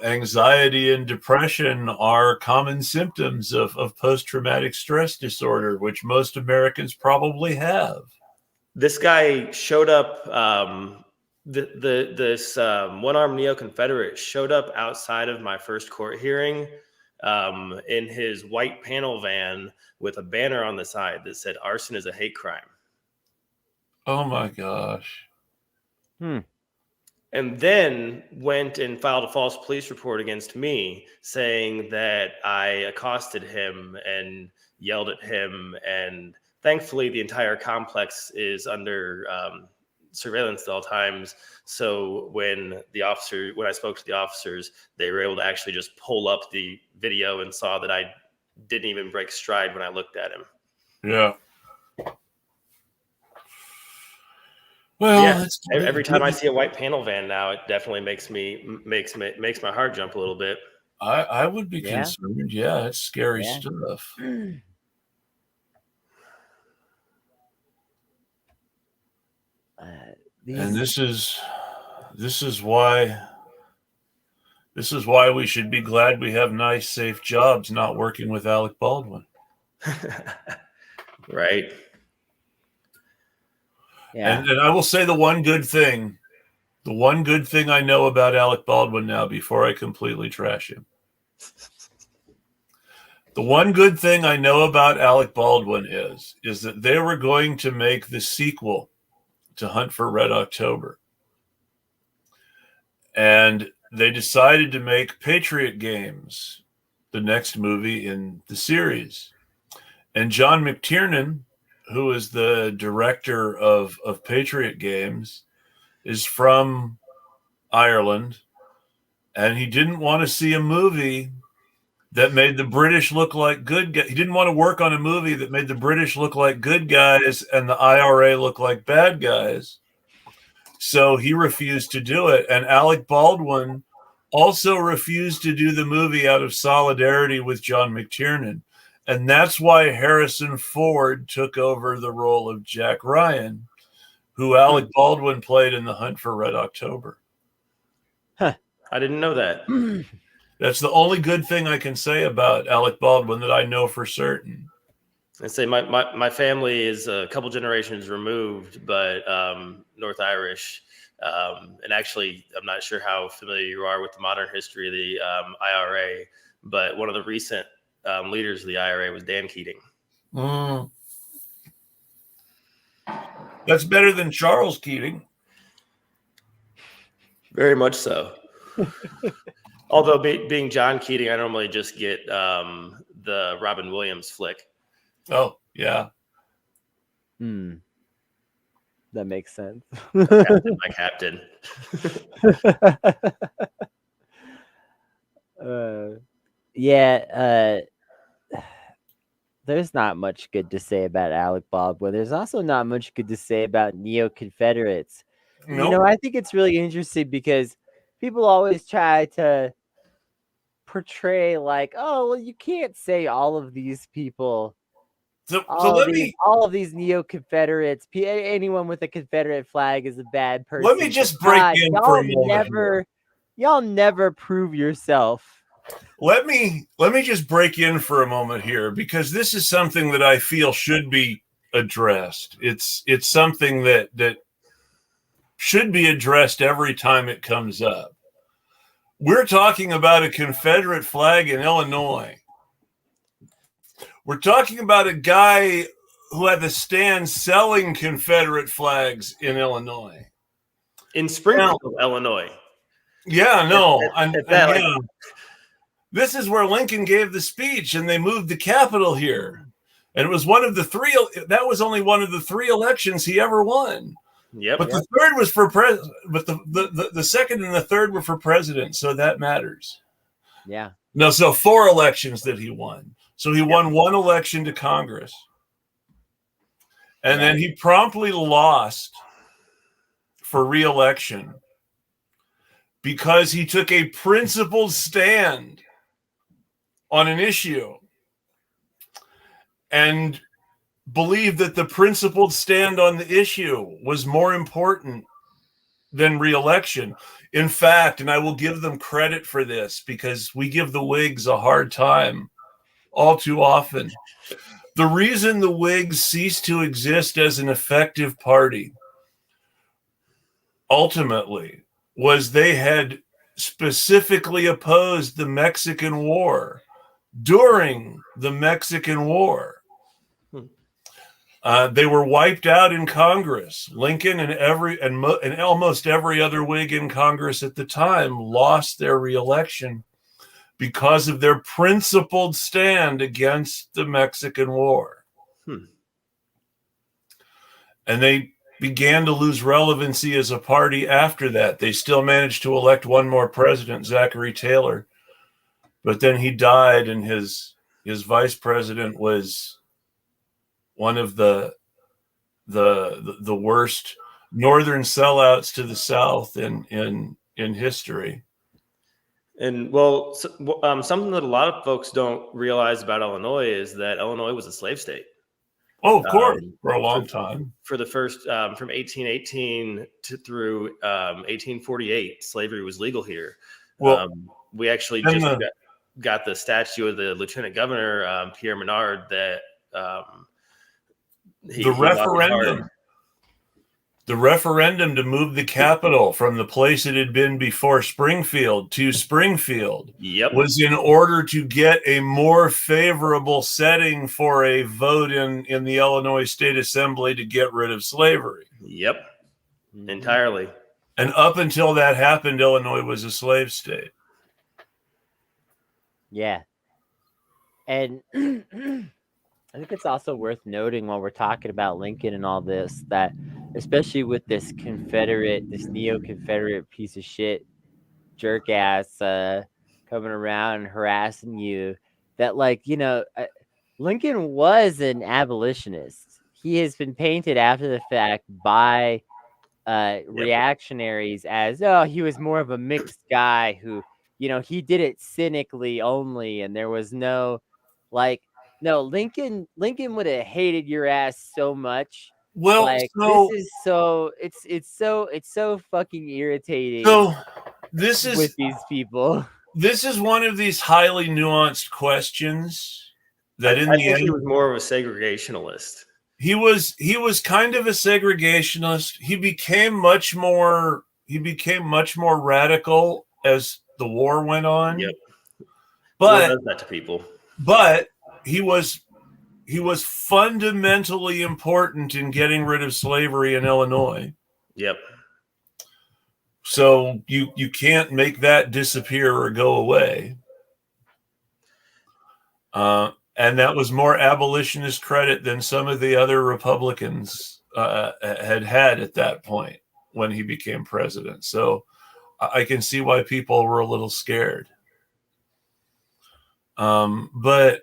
anxiety and depression are common symptoms of post-traumatic stress disorder, which most Americans probably have. This guy showed up, this one-armed neo-Confederate showed up outside of my first court hearing in his white panel van with a banner on the side that said arson is a hate crime. Oh my gosh. And then went and filed a false police report against me saying that I accosted him and yelled at him. And thankfully the entire complex is under surveillance at all times. So when I spoke to the officers, they were able to actually just pull up the video and saw that I didn't even break stride when I looked at him. Yeah. Well, yeah, every time I see a white panel van now, it definitely makes my heart jump a little bit. I would be concerned. Yeah, it's scary stuff. And this is why we should be glad we have nice, safe jobs, not working with Alec Baldwin. Right. Yeah. And I will say the one good thing I know about Alec Baldwin now before I completely trash him. The one good thing I know about Alec Baldwin is that they were going to make the sequel to Hunt for Red October. And they decided to make Patriot Games the next movie in the series. And John McTiernan, who is the director of Patriot Games, is from Ireland, and he didn't want to see a movie that made the British look like good guys. He didn't want to work on a movie that made the British look like good guys and the IRA look like bad guys. So he refused to do it. And Alec Baldwin also refused to do the movie out of solidarity with John McTiernan. And that's why Harrison Ford took over the role of Jack Ryan, who Alec Baldwin played in The Hunt for Red October. Huh. I didn't know that. That's the only good thing I can say about Alec Baldwin that I know for certain. I say my family is a couple generations removed, but North Irish. And actually, I'm not sure how familiar you are with the modern history of the IRA, but one of the recent leaders of the IRA was Dan Keating. That's better than Charles Keating. Very much so. Although being John Keating, I normally just get the Robin Williams flick. Oh, yeah. That makes sense. My captain. There's not much good to say about Alec Baldwin. There's also not much good to say about neo-Confederates. Nope. I think it's really interesting because people always try to portray like, oh, well, you can't say all of these people. All of these neo-Confederates, anyone with a Confederate flag is a bad person. Let me just break in for a moment. Y'all never prove yourself. Let me just break in for a moment here, because this is something that I feel should be addressed. It's something that should be addressed every time it comes up. We're talking about a Confederate flag in Illinois. We're talking about a guy who had the stand selling Confederate flags in Illinois. In Springfield, Illinois. Yeah, no. This is where Lincoln gave the speech, and they moved the Capitol here. And it was that was only one of the 3 elections he ever won. Yep. But the third was for president. But the second and the third were for president, so that matters. Yeah. No, so 4 elections that he won. So he won 1 election to Congress. And then he promptly lost for re-election because he took a principled stand on an issue and believed that the principled stand on the issue was more important than re-election. In fact, and I will give them credit for this because we give the Whigs a hard time all too often. The reason the Whigs ceased to exist as an effective party ultimately was they had specifically opposed the Mexican War during the Mexican War. They were wiped out in Congress. Lincoln and almost every other Whig in Congress at the time lost their re-election because of their principled stand against the Mexican War. And they began to lose relevancy as a party after that. They still managed to elect one more president, Zachary Taylor, but then he died, and his vice president was one of the worst northern sellouts to the South in history. And something that a lot of folks don't realize about Illinois is that Illinois was a slave state. Oh, of course, for a long time. For the first, from 1818 through 1848, slavery was legal here. Well, we actually just got the statue of the Lieutenant Governor, Pierre Menard, that the referendum to move the capital from the place it had been before Springfield to Springfield was in order to get a more favorable setting for a vote in the Illinois State Assembly to get rid of slavery. Yep, entirely. And up until that happened, Illinois was a slave state. Yeah. And I think it's also worth noting while we're talking about Lincoln and all this, that especially with this neo-Confederate piece of shit, jerk ass coming around and harassing you, that Lincoln was an abolitionist. He has been painted after the fact by reactionaries as, he was more of a mixed guy who, he did it cynically only, and there was no Lincoln would have hated your ass so much. Well, this is it's so fucking irritating. So this is with these people. this is one of these highly nuanced questions that in I the think end he was more of a segregationalist. he was kind of a segregationist. He became much more radical as the war went on. Yep. War But does that to people. he was fundamentally important in getting rid of slavery in Illinois. Yep. So you can't make that disappear or go away. And that was more abolitionist credit than some of the other Republicans had at that point when he became president. So I can see why people were a little scared. But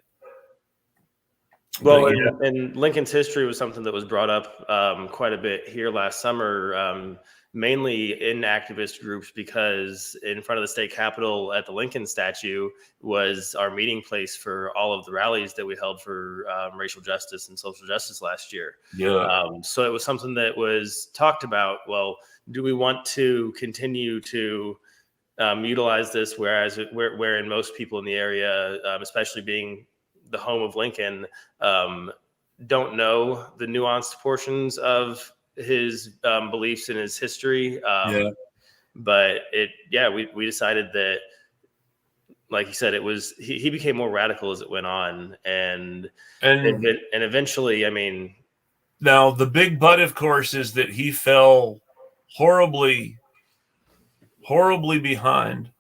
yeah. And Lincoln's history was something that was brought up quite a bit here last summer, mainly in activist groups, because in front of the state capitol at the Lincoln statue was our meeting place for all of the rallies that we held for racial justice and social justice last year. Yeah. So it was something that was talked about. Well, do we want to continue to utilize this, wherein most people in the area, especially being the home of Lincoln, don't know the nuanced portions of his beliefs and his history. But we decided that, like you said, it was he became more radical as it went on, and eventually, I mean, now the big but, of course, is that he fell horribly behind,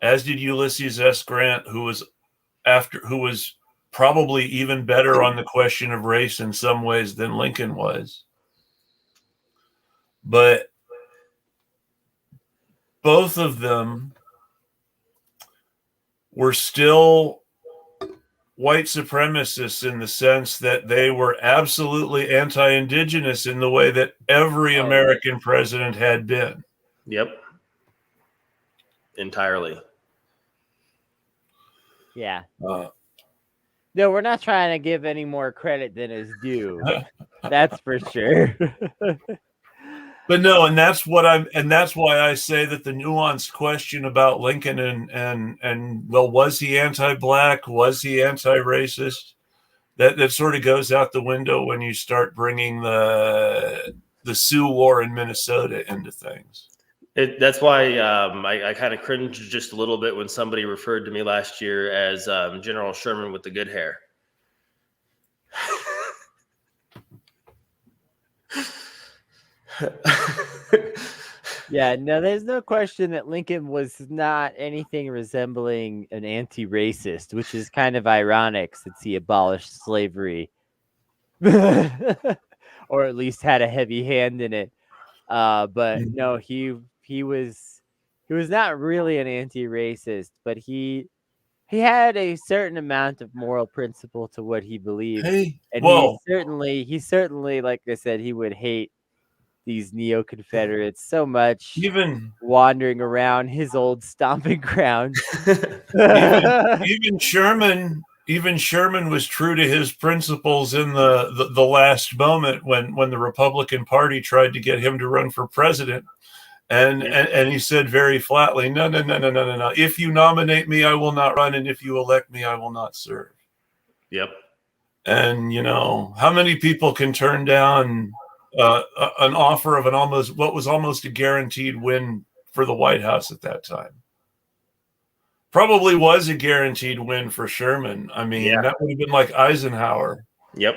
as did Ulysses S. Grant, who was probably even better on the question of race in some ways than Lincoln was. But both of them were still white supremacists in the sense that they were absolutely anti-indigenous in the way that every American president had been. Yep. Entirely. Yeah. No, we're not trying to give any more credit than is due. That's for sure. But no, and that's why I say that the nuanced question about Lincoln and well, was he anti-black? Was he anti-racist? That sort of goes out the window when you start bringing the Sioux War in Minnesota into things. That's why I kind of cringed just a little bit when somebody referred to me last year as General Sherman with the good hair. Yeah, no, there's no question that Lincoln was not anything resembling an anti-racist, which is kind of ironic since he abolished slavery, or at least had a heavy hand in it. But no, he was not really an anti-racist, but he had a certain amount of moral principle to what he believed. He certainly, like I said, he would hate these neo-Confederates so much, even wandering around his old stomping ground. even Sherman was true to his principles in the last moment when the Republican Party tried to get him to run for president. And he said very flatly, no. If you nominate me, I will not run. And if you elect me, I will not serve. Yep. And, how many people can turn down an offer of what was almost a guaranteed win for the White House at that time? Probably was a guaranteed win for Sherman. I mean, that would have been like Eisenhower. Yep.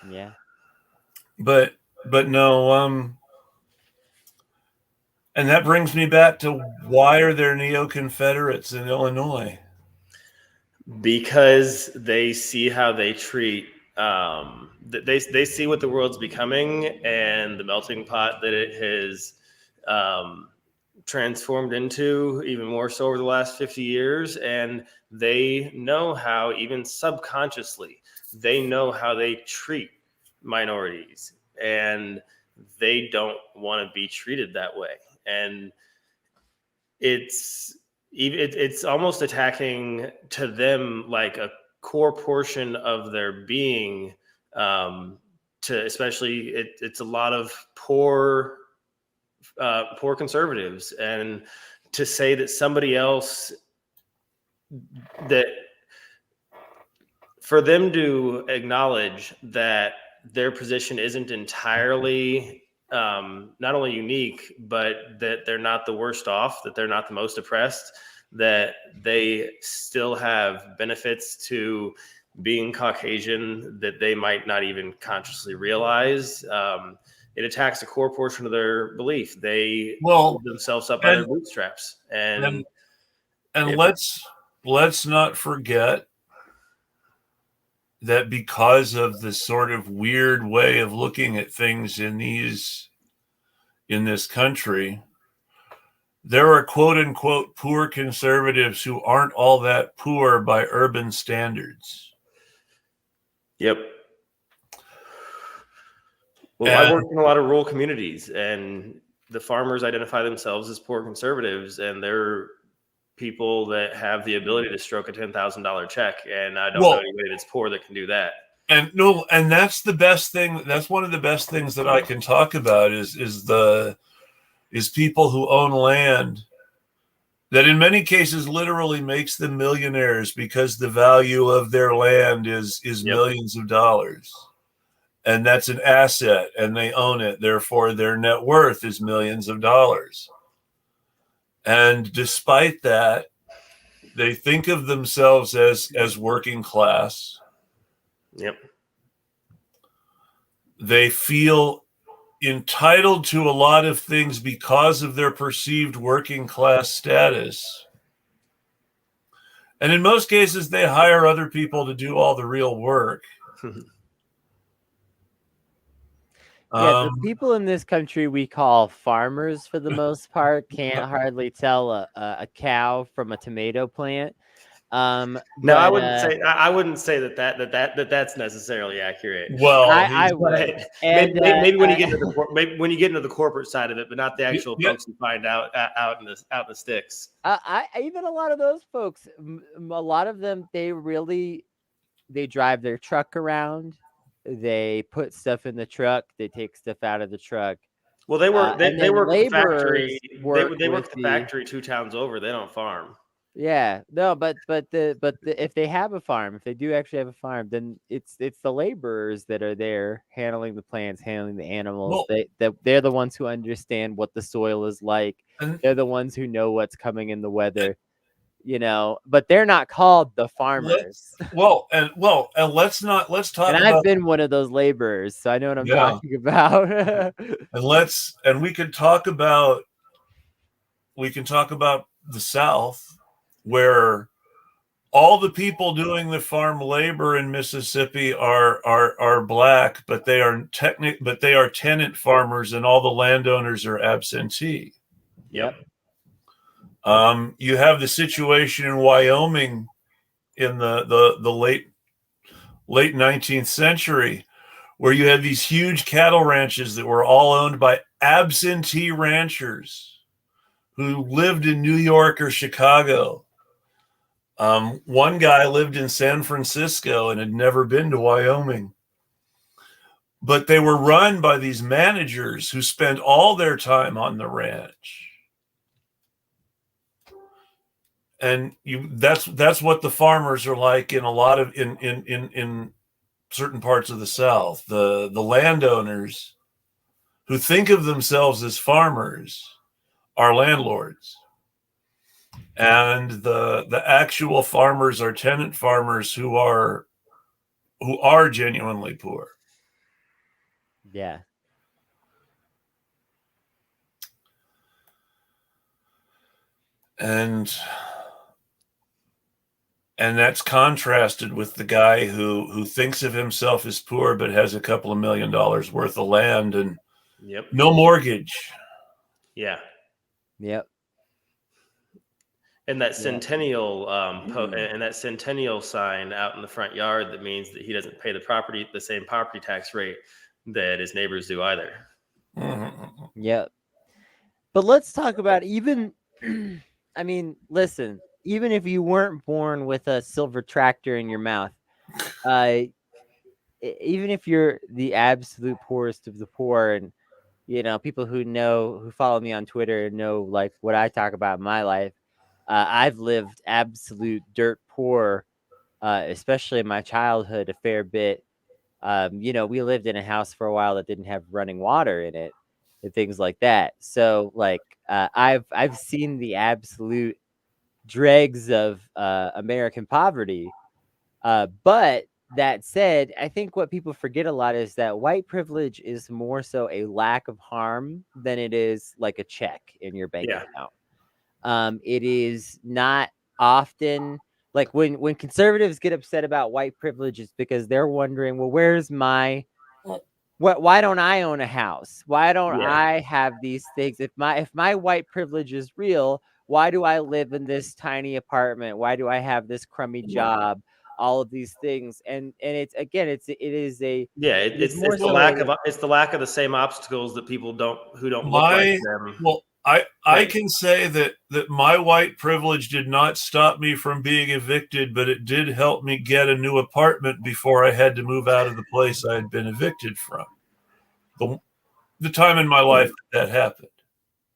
Yeah. But no, and that brings me back to why are there neo-Confederates in Illinois? Because they see how they treat, they see what the world's becoming and the melting pot that it has transformed into, even more so over the last 50 years. And they know how, even subconsciously, they know how they treat minorities, and they don't want to be treated that way. And it's almost attacking to them like a core portion of their being, especially it's a lot of poor poor conservatives, and to say that somebody else, that for them to acknowledge that their position isn't entirely not only unique, but that they're not the worst off, that they're not the most oppressed, that they still have benefits to being Caucasian that they might not even consciously realize. It attacks a core portion of their belief. They hold themselves up by their bootstraps. And let's not forget that because of the sort of weird way of looking at things in this country, there are quote unquote poor conservatives who aren't all that poor by urban standards. Yep. Well, I work in a lot of rural communities, and the farmers identify themselves as poor conservatives, and they're people that have the ability to stroke a $10,000 check. And I don't know anybody that's poor that can do that. And that's the best thing. That's one of the best things that I can talk about is people who own land that in many cases literally makes them millionaires because the value of their land is millions of dollars. And that's an asset and they own it. Therefore, their net worth is millions of dollars. And despite that, they think of themselves as working class. Yep. They feel entitled to a lot of things because of their perceived working class status. And in most cases, they hire other people to do all the real work. Yeah, the people in this country we call farmers for the most part can't hardly tell a cow from a tomato plant. No, I wouldn't say that's necessarily accurate. Well, I would. And maybe when you get into the corporate side of it, but not the actual folks you find out in the sticks. I even a lot of those folks, a lot of them, they drive their truck around. They put stuff in the truck. They take stuff out of the truck. Well, they work the factory. They work the factory 2 towns over. They don't farm. Yeah, no, but if they have a farm, if they do actually have a farm, then it's the laborers that are there handling the plants, handling the animals. They're the ones who understand what the soil is like. They're the ones who know what's coming in the weather. But they're not called the farmers. And let's talk. And I've been one of those laborers, so I know what I'm talking about. and we can talk about the South, where all the people doing the farm labor in Mississippi are black, but they are tenant farmers, and all the landowners are absentee. Yep. You have the situation in Wyoming in the late 19th century, where you had these huge cattle ranches that were all owned by absentee ranchers who lived in New York or Chicago. One guy lived in San Francisco and had never been to Wyoming. But they were run by these managers who spent all their time on the ranch. And that's what the farmers are like in a lot of in certain parts of the South. The landowners who think of themselves as farmers are landlords, and the actual farmers are tenant farmers who are genuinely poor. Yeah. And that's contrasted with the guy who thinks of himself as poor but has a couple of $1 million worth of land and no mortgage. Yeah. Yep. And that centennial and that centennial sign out in the front yard that means that he doesn't pay the same property tax rate that his neighbors do either. Mm-hmm. Yep. But let's talk about even. I mean, listen. Even if you weren't born with a silver tractor in your mouth, even if you're the absolute poorest of the poor, and people who follow me on Twitter know like what I talk about in my life. I've lived absolute dirt poor, especially in my childhood, a fair bit. We lived in a house for a while that didn't have running water in it and things like that. So like, I've seen the absolute dregs of American poverty. But that said, I think what people forget a lot is that white privilege is more so a lack of harm than it is like a check in your bank Yeah. account. It is not often like when conservatives get upset about white privilege, it's because they're wondering, well, where's my why don't I own a house? Why don't Yeah. I have these things? If my white privilege is real, why do I live in this tiny apartment? Why do I have this crummy job? All of these things, and it's again, it is more it's the so lack of the same obstacles that people who don't look like them. Well, I can say that my white privilege did not stop me from being evicted, but it did help me get a new apartment before I had to move out of the place I had been evicted from. The time in my life that happened.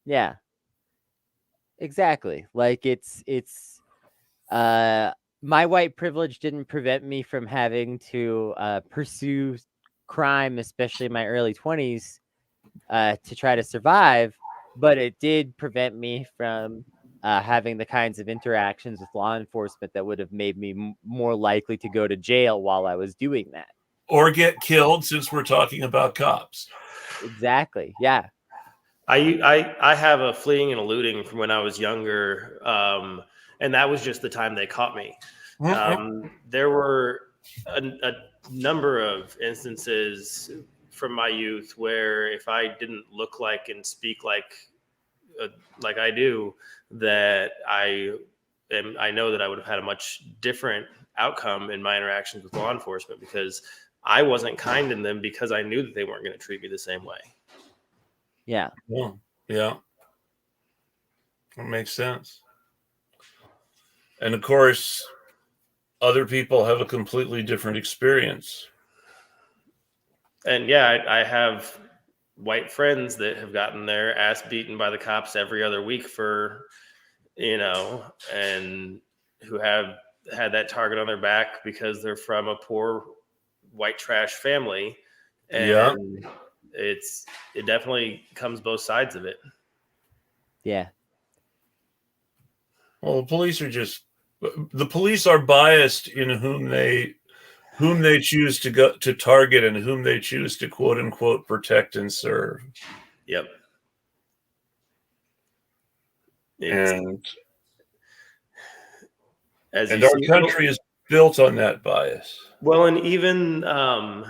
Yeah, exactly. Like it's my white privilege didn't prevent me from having to pursue crime, especially in my early 20s, to try to survive, but it did prevent me from having the kinds of interactions with law enforcement that would have made me more likely to go to jail while I was doing that. Or get killed, since we're talking about cops. Exactly. Yeah. I have a fleeing and eluding from when I was younger, and that was just the time they caught me. There were a number of instances from my youth where if I didn't look like and speak like I do, that I know that I would have had a much different outcome in my interactions with law enforcement, because I wasn't kind in them because I knew that they weren't going to treat me the same way. Yeah. Yeah. That makes sense. And of course, other people have a completely different experience. And yeah, I have white friends that have gotten their ass beaten by the cops every other week for, and who have had that target on their back because they're from a poor white trash family. And it definitely comes both sides of it. Yeah. Well, the police are biased in whom they choose to go to target and whom they choose to quote unquote protect and serve. Yep. And our country is built on that bias. Well, and even and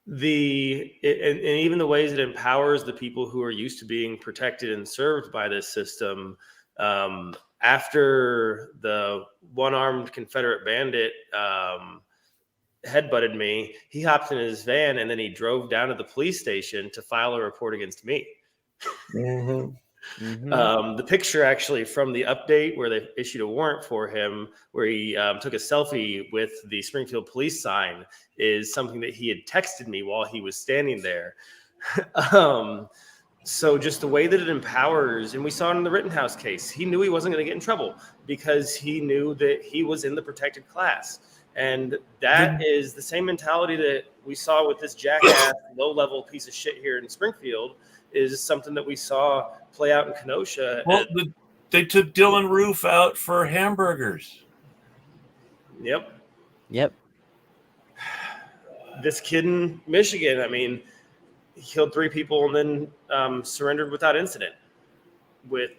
even the ways it empowers the people who are used to being protected and served by this system. After the one-armed Confederate bandit headbutted me, he hopped in his van and then he drove down to the police station to file a report against me. Mm-hmm. The picture actually from the update where they issued a warrant for him, where he took a selfie with the Springfield police sign, is something that he had texted me while he was standing there. So just the way that it empowers, and we saw it in the Rittenhouse case, he knew he wasn't going to get in trouble because he knew that he was in the protected class. And that is the same mentality that we saw with this jackass low-level piece of shit here in Springfield, is something that we saw play out in Kenosha. Well, they took Dylan Roof out for hamburgers. Yep. This kid in Michigan, I mean, he killed 3 people and then surrendered without incident with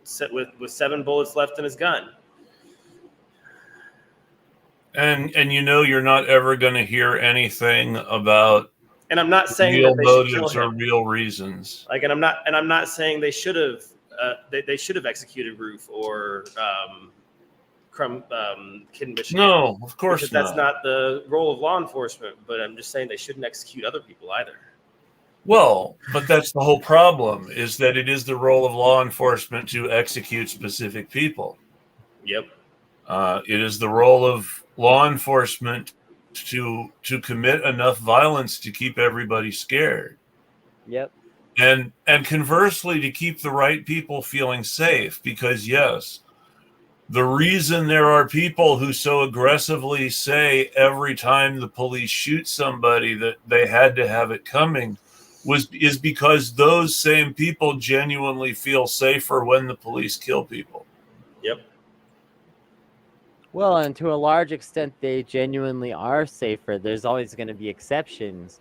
7 bullets left in his gun. And you're not ever going to hear anything about. And I'm not saying real that they should kill motives him. or real reasons. Like, and I'm not saying they should have they should have executed Roof or kid in Michigan. No, of course because not. That's not the role of law enforcement. But I'm just saying they shouldn't execute other people either. Well, but that's the whole problem, is that it is the role of law enforcement to execute specific people. Yep. It is the role of law enforcement to commit enough violence to keep everybody scared. Yep. And conversely, to keep the right people feeling safe, because yes, the reason there are people who so aggressively say every time the police shoot somebody that they had to have it coming is because those same people genuinely feel safer when the police kill people. Yep. Well, and to a large extent, they genuinely are safer. There's always going to be exceptions.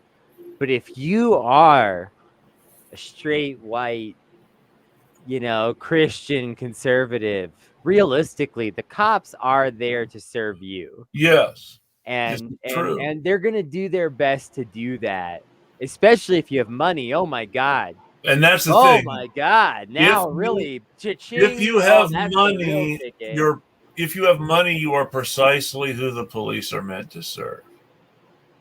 But if you are a straight white, Christian conservative, realistically, the cops are there to serve you. Yes. And It's true. and they're going to do their best to do that, especially if you have money. Oh my God. And that's the Oh thing. my God. Now, really, If you oh, have that's the real money, ticket. if you have money, you are precisely who the police are meant to serve.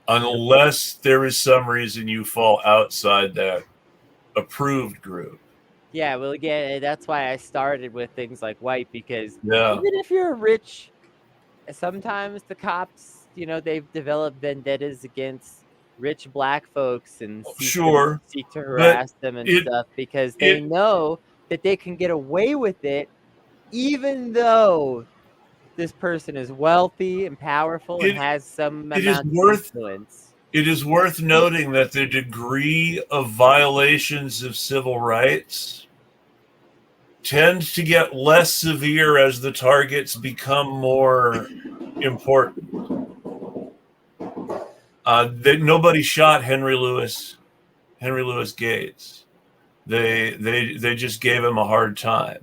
Unless there is some reason you fall outside that approved group. Yeah, well, again, that's why I started with things like white, because Yeah. even if you're rich, sometimes the cops, they've developed vendettas against rich black folks and seek to harass them and stuff because they know that they can get away with it, even though this person is wealthy and powerful and has some amount of influence. It is worth noting that the degree of violations of civil rights tends to get less severe as the targets become more important. Nobody shot Henry Louis Gates. They just gave him a hard time.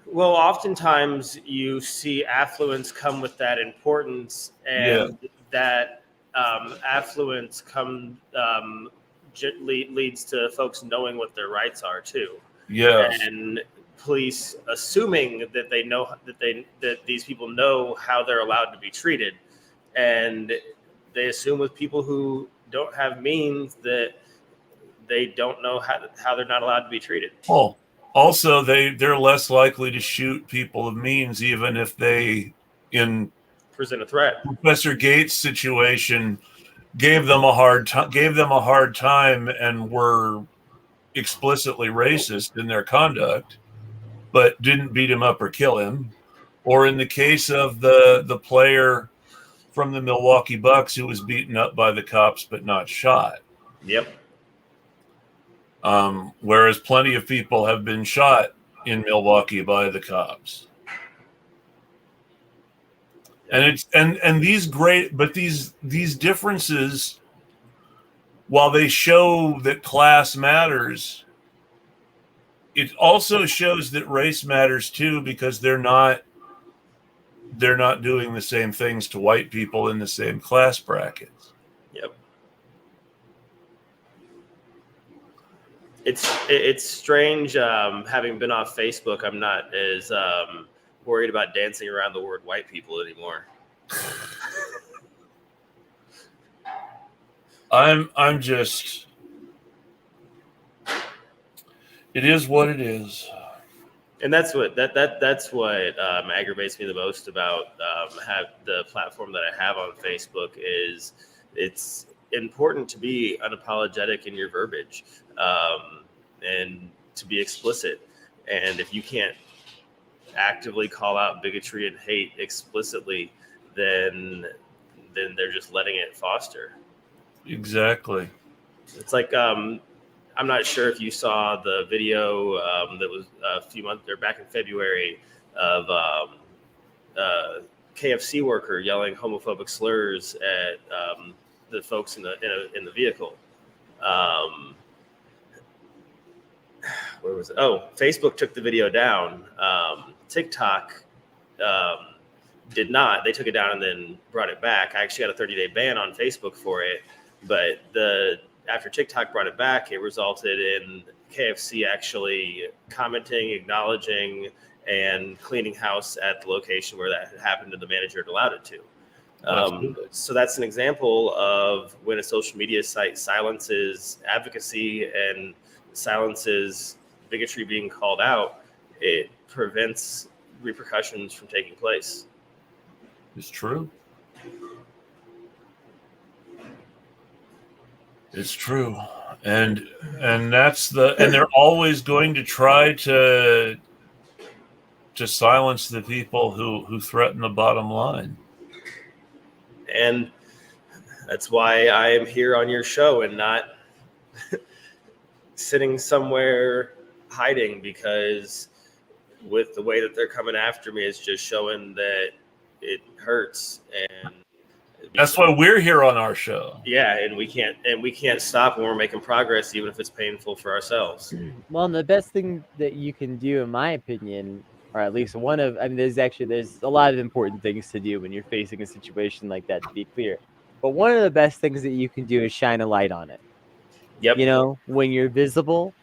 Well, oftentimes you see affluence come with that importance, and that affluence leads to folks knowing what their rights are too. Yes. And police assuming that they know that these people know how they're allowed to be treated, and they assume with people who don't have means that they don't know how they're not allowed to be treated. Oh. Also, they're less likely to shoot people of means, even if they, in present a threat. Professor Gates' situation, gave them a hard time and were explicitly racist in their conduct, but didn't beat him up or kill him. Or in the case of the player from the Milwaukee Bucks who was beaten up by the cops but not shot. Yep. Whereas plenty of people have been shot in Milwaukee by the cops. And it's and these these differences, while they show that class matters, it also shows that race matters too, because they're not doing the same things to white people in the same class brackets. Yep. It's strange. Having been off Facebook, I'm not as worried about dancing around the word white people anymore. I'm just. It is what it is. And that's what aggravates me the most about have the platform that I have on Facebook is it's important to be unapologetic in your verbiage and to be explicit. And if you can't actively call out bigotry and hate explicitly, then they're just letting it foster. Exactly. It's like I'm not sure if you saw the video that was a few months or back in February of KFC worker yelling homophobic slurs at the folks in the vehicle. Where was it? Oh, Facebook took the video down. TikTok did not. They took it down and then brought it back. I actually got a 30-day ban on Facebook for it, but after TikTok brought it back, it resulted in KFC actually commenting, acknowledging, and cleaning house at the location where that had happened, and the manager had allowed it to. So that's an example of when a social media site silences advocacy and silences bigotry being called out, it prevents repercussions from taking place. It's true. It's true. And that's and they're always going to try to silence the people who threaten the bottom line. And that's why I am here on your show and not sitting somewhere hiding, because with the way that they're coming after me, it's just showing that it hurts. And that's why we're here on our show. Yeah, and we can't stop when we're making progress, even if it's painful for ourselves. Well, and the best thing that you can do, in my opinion, or at least one of, I mean, there's a lot of important things to do when you're facing a situation like that, to be clear. But one of the best things that you can do is shine a light on it. Yep. You know, when you're visible,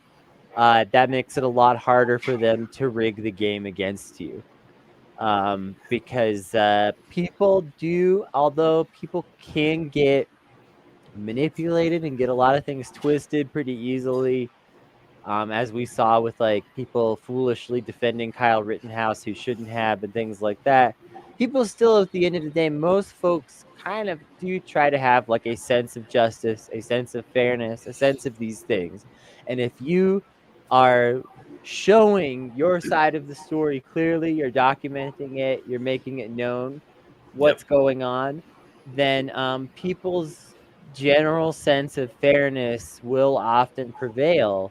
that makes it a lot harder for them to rig the game against you. Because people do, although people can get manipulated and get a lot of things twisted pretty easily, as we saw with like people foolishly defending Kyle Rittenhouse who shouldn't have, and things like that. People still, at the end of the day, most folks kind of do try to have like a sense of justice, a sense of fairness, a sense of these things. And if you are showing your side of the story clearly, you're documenting it, you're making it known what's going on, then people's general sense of fairness will often prevail.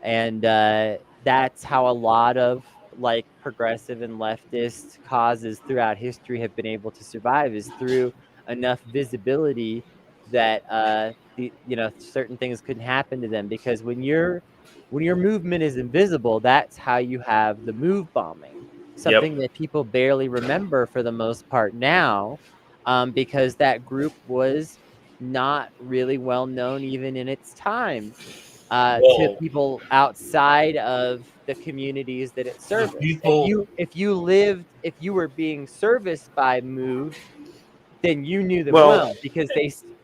And that's how a lot of like progressive and leftist causes throughout history have been able to survive, is through enough visibility that certain things couldn't happen to them. Because when your movement is invisible, that's how you have the move bombing, something that people barely remember for the most part now, because that group was not really well known even in its time to people outside of the communities that it serviced. If you were being serviced by Move, then you knew them well, because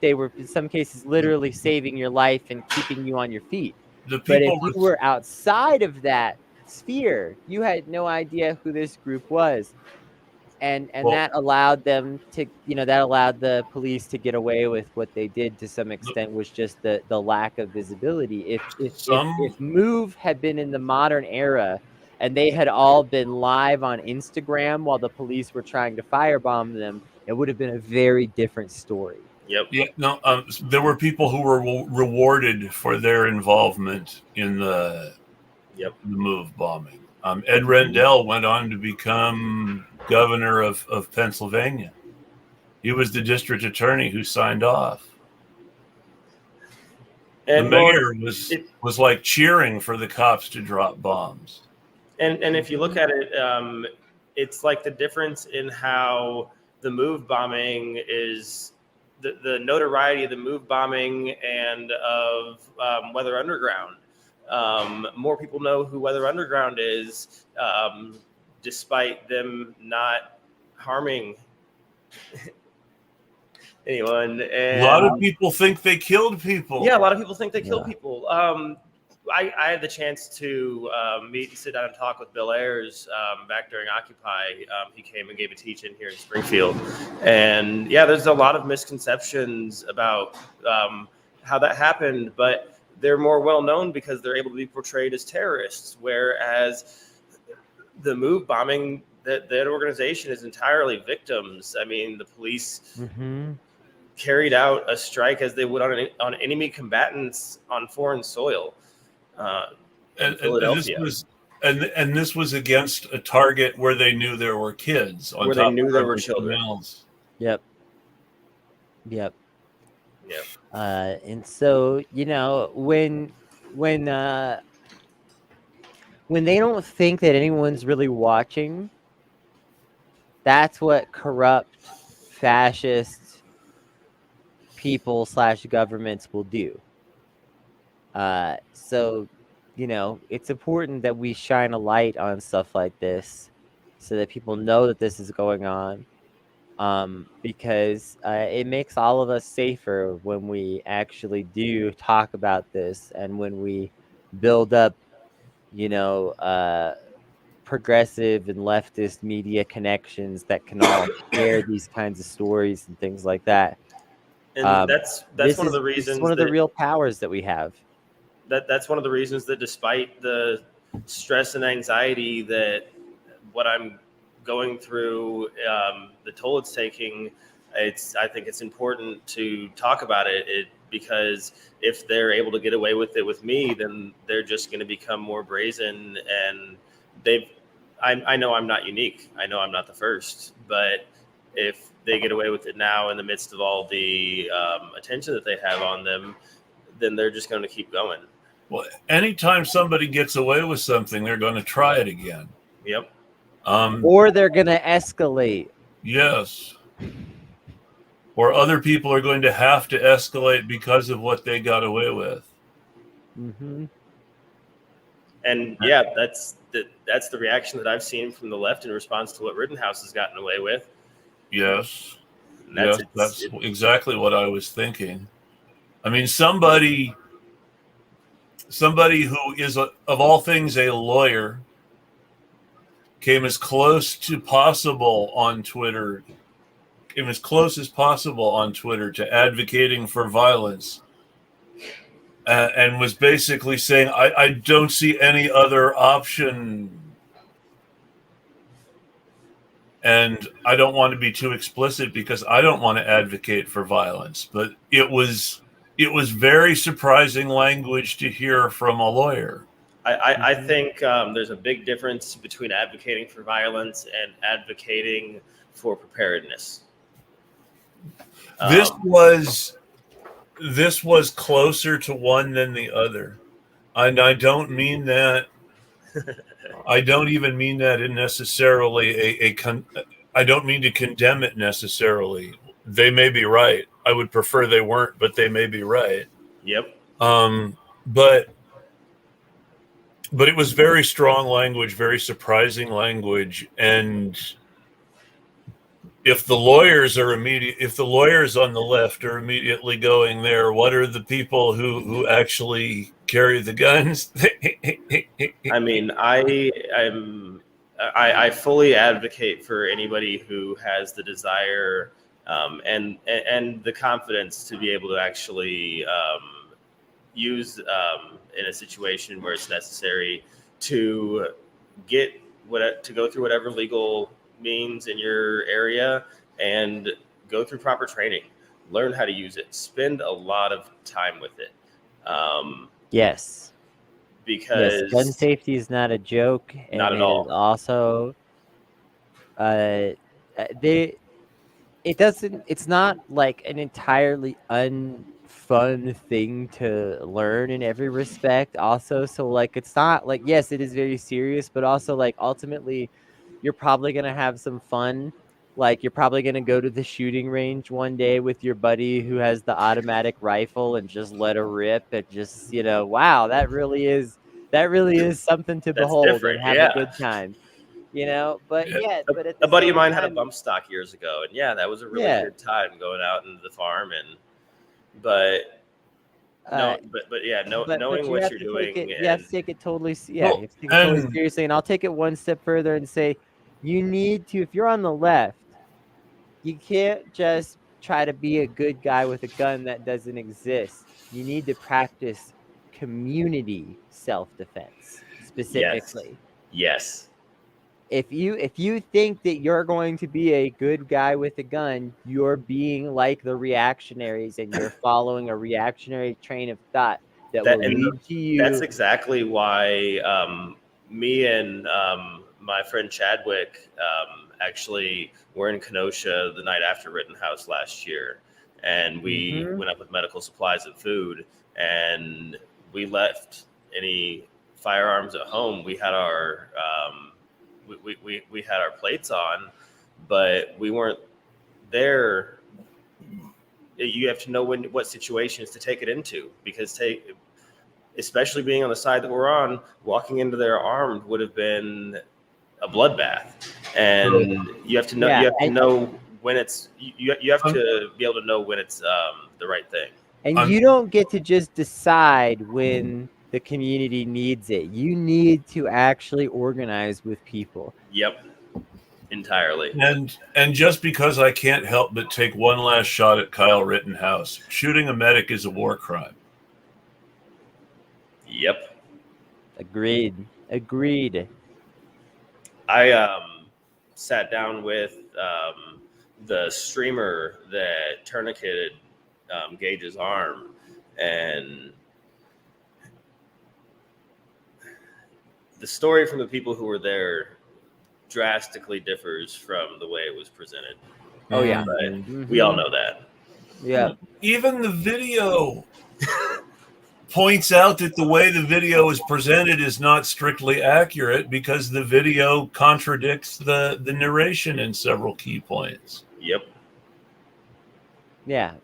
they were in some cases literally saving your life and keeping you on your feet. But if you were outside of that sphere, you had no idea who this group was. And that allowed them to, that allowed the police to get away with what they did to some extent, was just the lack of visibility. If Move had been in the modern era and they had all been live on Instagram while the police were trying to firebomb them, it would have been a very different story. Yep. Yeah. No. There were people who were rewarded for their involvement in the Move bombing. Ed Rendell went on to become governor of Pennsylvania. He was the district attorney who signed off. And the mayor was like cheering for the cops to drop bombs. And if you look at it, it's like the difference in how the Move bombing is, the notoriety of the Move bombing and of Weather Underground. More people know who Weather Underground is, despite them not harming anyone. And a lot of people think they killed people. Yeah, a lot of people think they killed people. I had the chance to meet and sit down and talk with Bill Ayers back during Occupy. He came and gave a teach-in here in Springfield. And yeah, there's a lot of misconceptions about how that happened, but they're more well-known because they're able to be portrayed as terrorists, whereas the Move bombing, that organization is entirely victims. I mean, the police carried out a strike as they would on enemy combatants on foreign soil. And this was against a target where they knew there were kids, where they knew there were children. Yep. And so, when they don't think that anyone's really watching, that's what corrupt fascist people / governments will do. So, it's important that we shine a light on stuff like this so that people know that this is going on. Because it makes all of us safer when we actually do talk about this, and when we build up, progressive and leftist media connections that can all share these kinds of stories and things like that. And that's one of the This reasons is one of the real powers that we have. That's one of the reasons that despite the stress and anxiety that what I'm going through, the toll it's taking, I think it's important to talk about it because if they're able to get away with it with me, then they're just going to become more brazen. And I know I'm not unique. I know I'm not the first, but if they get away with it now in the midst of all the attention that they have on them, then they're just going to keep going. Well, anytime somebody gets away with something, they're going to try it again. Yep. Or they're going to escalate. Yes. Or other people are going to have to escalate because of what they got away with. Mm-hmm. And yeah, that's the reaction that I've seen from the left in response to what Rittenhouse has gotten away with. Yes. That's exactly what I was thinking. I mean, somebody who is, of all things, a lawyer, came as close as possible on Twitter to advocating for violence, and was basically saying, I don't see any other option. And I don't want to be too explicit because I don't want to advocate for violence, but it was very surprising language to hear from a lawyer. I think there's a big difference between advocating for violence and advocating for preparedness. This was closer to one than the other, and I don't mean that. I don't even mean that in necessarily I don't mean to condemn it necessarily. They may be right. I would prefer they weren't, but they may be right. Yep. But it was very strong language, very surprising language, and if the lawyers on the left are immediately going there, what are the people who actually carry the guns? I mean, I fully advocate for anybody who has the desire and the confidence to be able to actually use in a situation where it's necessary to go through whatever legal means in your area and go through proper training, learn how to use it, spend a lot of time with it. Yes. Because gun safety is not a joke. And not at all. Also, it's not like an entirely unfun thing to learn in every respect also. So like, it's not like, yes, it is very serious, but also like ultimately you're probably going to have some fun. Like you're probably going to go to the shooting range one day with your buddy who has the automatic rifle and just let her rip and just, wow, that really is something to behold and have a good time. But at a buddy of mine had a bump stock years ago, and that was a really good time going out into the farm knowing what you're doing. You have to take it totally seriously. And I'll take it one step further and say, you need to, if you're on the left, you can't just try to be a good guy with a gun that doesn't exist. You need to practice community self-defense specifically. Yes. If you think that you're going to be a good guy with a gun, you're being like the reactionaries and you're following a reactionary train of thought that will lead to you. That's exactly why me and my friend Chadwick actually were in Kenosha the night after Rittenhouse last year, and we went up with medical supplies and food, and we left any firearms at home. We had our we had our plates on, but we weren't there. You have to know what situations to take it into, because especially being on the side that we're on, walking into there armed would have been a bloodbath. And you have to know. You have to know when it's. You have to be able to know when it's the right thing. And you don't get to just decide when the community needs it. You need to actually organize with people. Yep. entirely. And just because I can't help but take one last shot at Kyle Rittenhouse, shooting a medic is a war crime. Yep. Agreed. I sat down with the streamer that tourniqueted Gage's arm, and the story from the people who were there drastically differs from the way it was presented. Oh yeah, But we all know that. Yeah. Even the video points out that the way the video is presented is not strictly accurate because the video contradicts the narration in several key points. Yep. Yeah.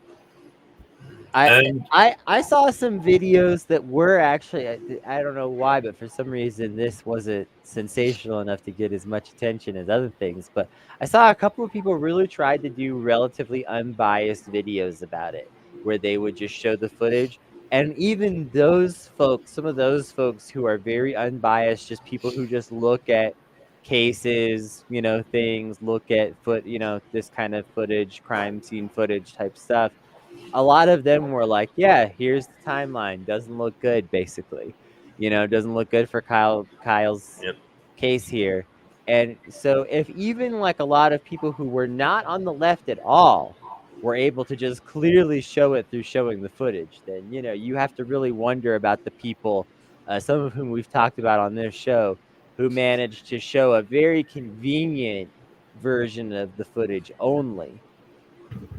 I saw some videos that were actually, I don't know why, but for some reason this wasn't sensational enough to get as much attention as other things. But I saw a couple of people really tried to do relatively unbiased videos about it, where they would just show the footage. And even those folks, some of those folks who are very unbiased, just people who just look at cases, things, look at this kind of footage, crime scene footage type stuff. A lot of them were like, yeah, here's the timeline. Doesn't look good, basically. Doesn't look good for Kyle's case here. And so if even like a lot of people who were not on the left at all were able to just clearly show it through showing the footage, then, you have to really wonder about the people, some of whom we've talked about on this show, who managed to show a very convenient version of the footage only.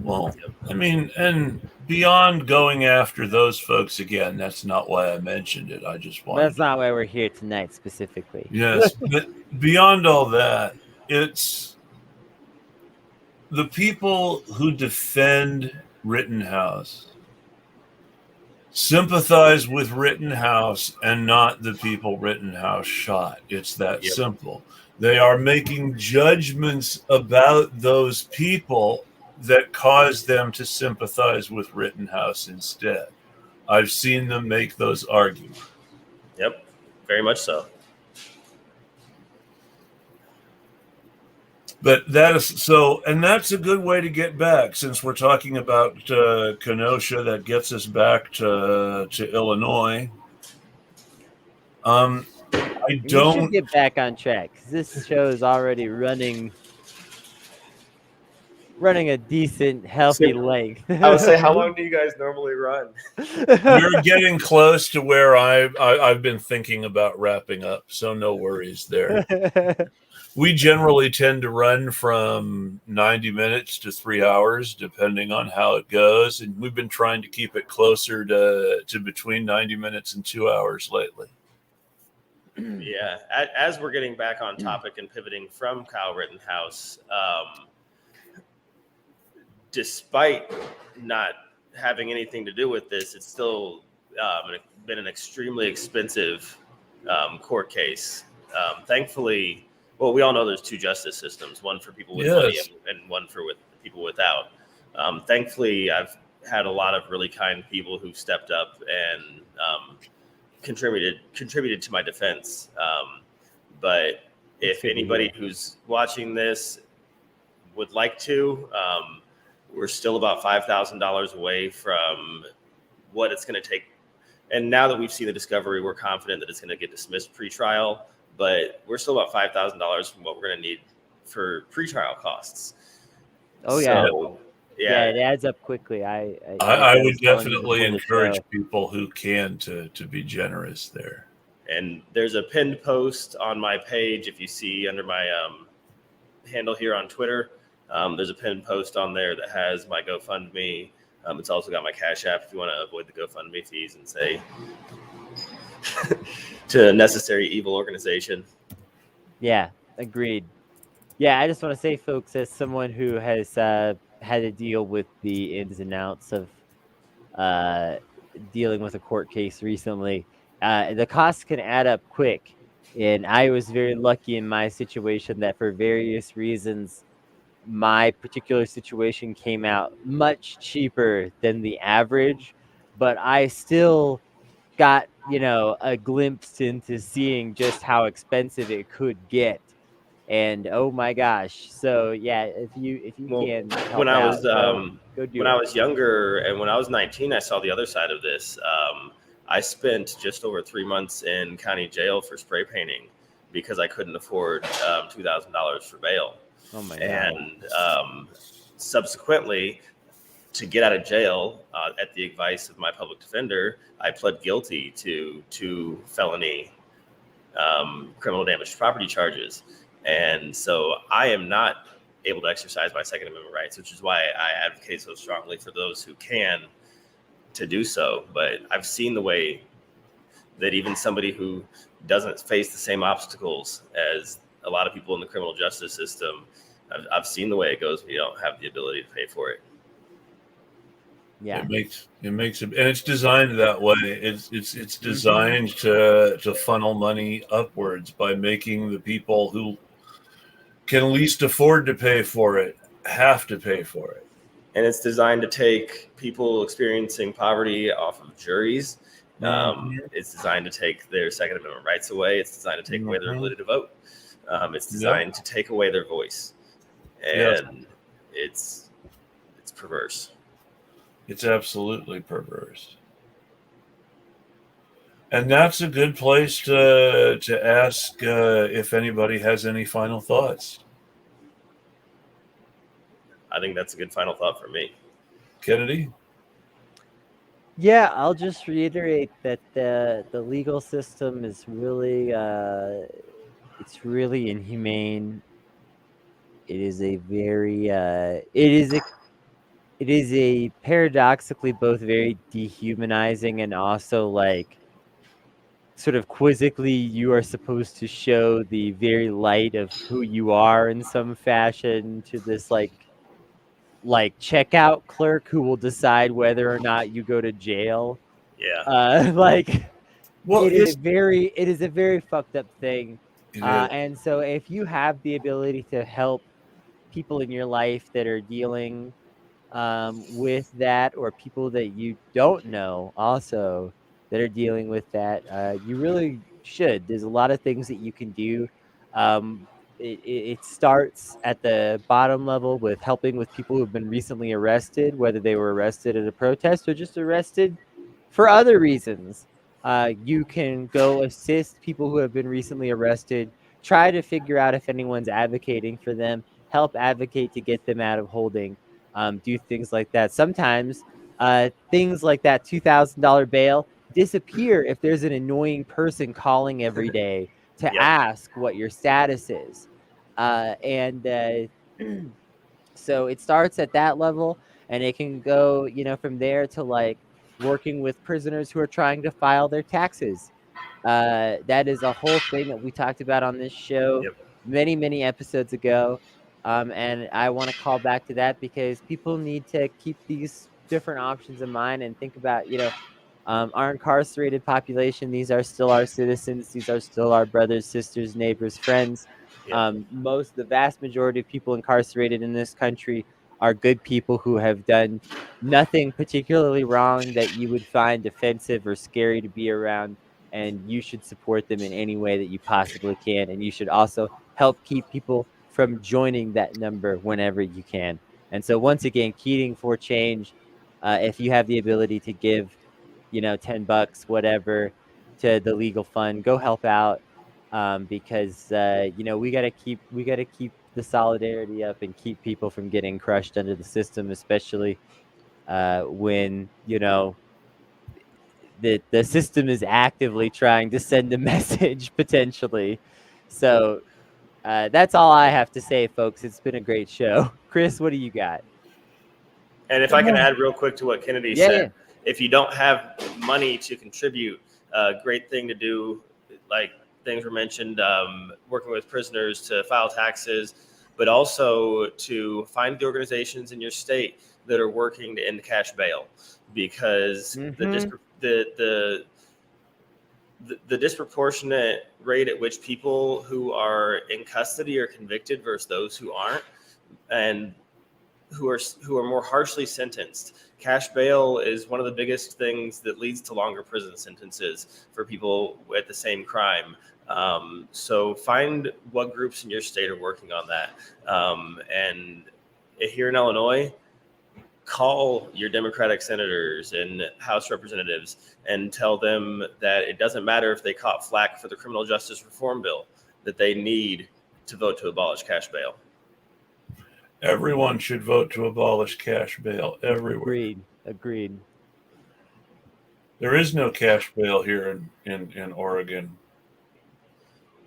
Well, I mean, and beyond going after those folks again, that's not why I mentioned it. I just wanted. That's not why we're here tonight specifically. Yes, but beyond all that, it's the people who defend Rittenhouse sympathize with Rittenhouse and not the people Rittenhouse shot. It's that simple. They are making judgments about those people that cause them to sympathize with Rittenhouse instead. I've seen them make those arguments. Yep, very much so. But that is so, and that's a good way to get back, since we're talking about Kenosha. That gets us back to Illinois. I don't. We should get back on track because this show is already running a decent, healthy length. I would say, how long do you guys normally run? We're getting close to where I've been thinking about wrapping up, so no worries there. We generally tend to run from 90 minutes to 3 hours, depending on how it goes, and we've been trying to keep it closer to between 90 minutes and 2 hours lately. Yeah, as we're getting back on topic and pivoting from Kyle Rittenhouse, despite not having anything to do with this, it's still been an extremely expensive court case. Thankfully, well, we all know there's two justice systems, one for people with money and one for people without. Thankfully, I've had a lot of really kind people who've stepped up and contributed to my defense. But if anybody who's watching this would like to, we're still about $5,000 away from what it's going to take. And now that we've seen the discovery, we're confident that it's going to get dismissed pre-trial, but we're still about $5,000 from what we're going to need for pre-trial costs. Oh, yeah. So, yeah, it adds up quickly. I would definitely encourage people who can to be generous there. And there's a pinned post on my page. If you see under my handle here on Twitter, there's a pinned post on there that has my GoFundMe. It's also got my Cash App if you want to avoid the GoFundMe fees and say to Necessary Evil Organization. Yeah, agreed. Yeah, I just want to say, folks, as someone who has had to deal with the ins and outs of dealing with a court case recently, the costs can add up quick. And I was very lucky in my situation that for various reasons, my particular situation came out much cheaper than the average, but I still got, a glimpse into seeing just how expensive it could get. And oh my gosh, so yeah, if you Well, can help when I out, was go do when it. I was younger and when I was 19, I saw the other side of this. I spent just over 3 months in county jail for spray painting because I couldn't afford $2,000 for bail. Oh my god. And subsequently, to get out of jail, at the advice of my public defender, I pled guilty to 2 felony criminal damage to property charges. And so I am not able to exercise my Second Amendment rights, which is why I advocate so strongly for those who can to do so. But I've seen the way that even somebody who doesn't face the same obstacles as a lot of people in the criminal justice system, I've seen the way it goes when you don't have the ability to pay for it. Yeah. It makes it, and it's designed that way. It's designed to funnel money upwards by making the people who can least afford to pay for it have to pay for it. And it's designed to take people experiencing poverty off of juries. It's designed to take their Second Amendment rights away. It's designed to take away their ability to vote. It's designed to take away their voice, and it's perverse. It's absolutely perverse. And that's a good place to ask if anybody has any final thoughts. I think that's a good final thought for me. Kennedy? Yeah, I'll just reiterate that the legal system is really it's really inhumane. It is a very it is a paradoxically both very dehumanizing and also like sort of quizzically you are supposed to show the very light of who you are in some fashion to this like checkout clerk who will decide whether or not you go to jail. Yeah. Well, it is a very fucked up thing. And so if you have the ability to help people in your life that are dealing with that, or people that you don't know also that are dealing with that, you really should. There's a lot of things that you can do. It starts at the bottom level with helping with people who have been recently arrested, whether they were arrested at a protest or just arrested for other reasons. You can go assist people who have been recently arrested, try to figure out if anyone's advocating for them, help advocate to get them out of holding, do things like that. Sometimes things like that $2,000 bail disappear if there's an annoying person calling every day to ask what your status is. So it starts at that level, and it can go, from there to like working with prisoners who are trying to file their taxes. That is a whole thing that we talked about on this show many, many episodes ago. And I want to call back to that because people need to keep these different options in mind and think about, our incarcerated population. These are still our citizens. These are still our brothers, sisters, neighbors, friends. The vast majority of people incarcerated in this country are good people who have done nothing particularly wrong that you would find offensive or scary to be around. And you should support them in any way that you possibly can. And you should also help keep people from joining that number whenever you can. And so once again, Keating for change. If you have the ability to give, $10, whatever, to the legal fund, go help out. Because we gotta keep the solidarity up and keep people from getting crushed under the system, especially when the system is actively trying to send a message potentially. So that's all I have to say, folks. It's been a great show. Chris, what do you got? And if I can add real quick to what Kennedy said, if you don't have money to contribute, a great thing to do, like things were mentioned, working with prisoners to file taxes, but also to find the organizations in your state that are working to end cash bail, because the disproportionate rate at which people who are in custody are convicted versus those who aren't, and who are more harshly sentenced. Cash bail is one of the biggest things that leads to longer prison sentences for people at the same crime. So find what groups in your state are working on that. And here in Illinois, call your Democratic senators and House representatives and tell them that it doesn't matter if they caught flack for the criminal justice reform bill, that they need to vote to abolish cash bail. Everyone should vote to abolish cash bail everywhere. Agreed. There is no cash bail here in Oregon.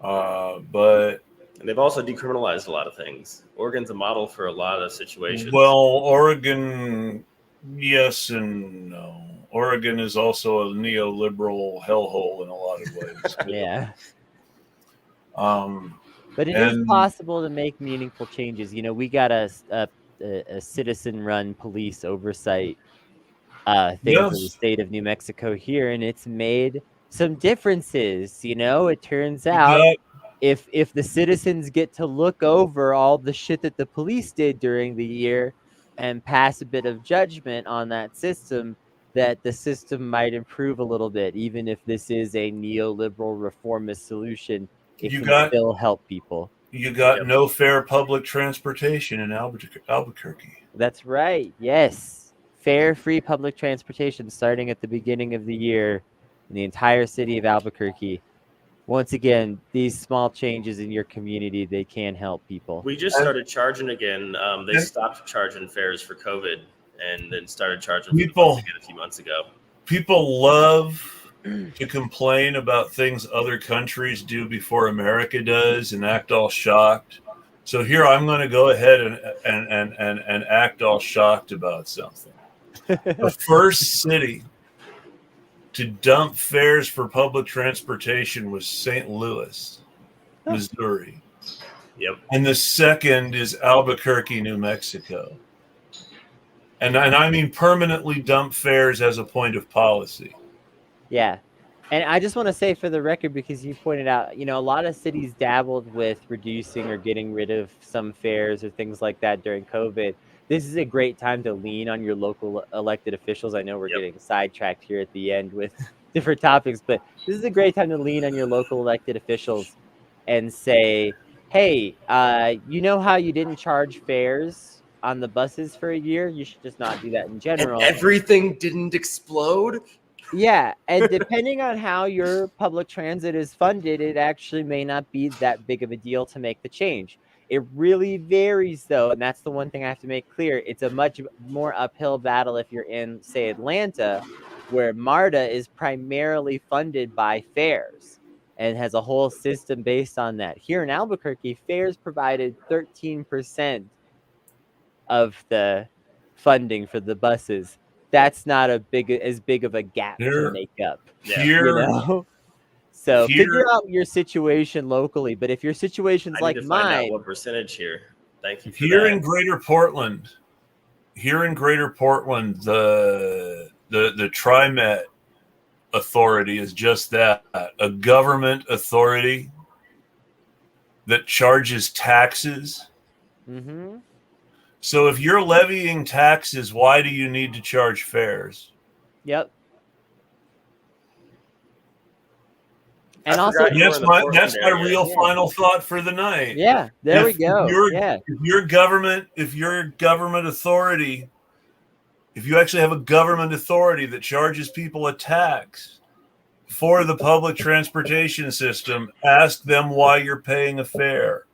But and they've also decriminalized a lot of things. Oregon's a model for a lot of situations. Well, Oregon, yes and no. Oregon is also a neoliberal hellhole in a lot of ways. Yeah. But it is possible to make meaningful changes. You know, we got a citizen-run police oversight thing for the state of New Mexico here, and it's made some differences. You know, it turns out if the citizens get to look over all the shit that the police did during the year and pass a bit of judgment on that system, that the system might improve a little bit, even if this is a neoliberal reformist solution. It can still help people. You got no fair public transportation in Albuquerque. That's right. Yes. Fair, free public transportation starting at the beginning of the year in the entire city of Albuquerque. Once again, these small changes in your community, they can help people. We just started charging again. They stopped charging fares for COVID and then started charging people again a few months ago. People love to complain about things other countries do before America does and act all shocked. So here I'm going to go ahead and act all shocked about something. The first city to dump fares for public transportation was St. Louis, Missouri. Yep. And the second is Albuquerque, New Mexico. And I mean permanently dump fares as a point of policy. Yeah. And I just want to say for the record, because you pointed out, you know, a lot of cities dabbled with reducing or getting rid of some fares or things like that during COVID. This is a great time to lean on your local elected officials. I know we're getting sidetracked here at the end with different topics, but this is a great time to lean on your local elected officials and say, hey, you know how you didn't charge fares on the buses for a year? You should just not do that in general. And everything didn't explode? Yeah, and depending on how your public transit is funded, it actually may not be that big of a deal to make the change. It really varies, though, and that's the one thing I have to make clear. It's a much more uphill battle if you're in, say, Atlanta, where MARTA is primarily funded by fares and has a whole system based on that. Here in Albuquerque, fares provided 13% of the funding for the buses. That's not as big of a gap to make up. You know? So figure out your situation locally. But if your situation's like mine, find out what percentage here. Thank you. For here that. in Greater Portland, the TriMet Authority is just that, a government authority that charges taxes. Mm-hmm. So if you're levying taxes, why do you need to charge fares? Yep. And also, that's my real final thought for the night. Yeah, there we go. If your government authority, if you actually have a government authority that charges people a tax for the public transportation system, ask them why you're paying a fare.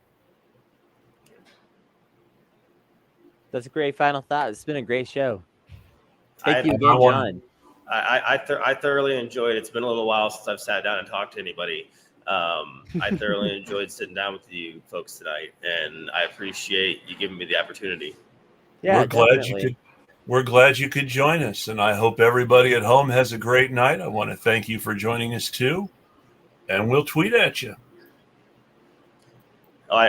That's a great final thought. It's been a great show. Thank you again, John. I thoroughly enjoyed it. It's been a little while since I've sat down and talked to anybody. I thoroughly enjoyed sitting down with you folks tonight, and I appreciate you giving me the opportunity. Yeah, we're glad you could join us, and I hope everybody at home has a great night. I want to thank you for joining us too, and we'll tweet at you. I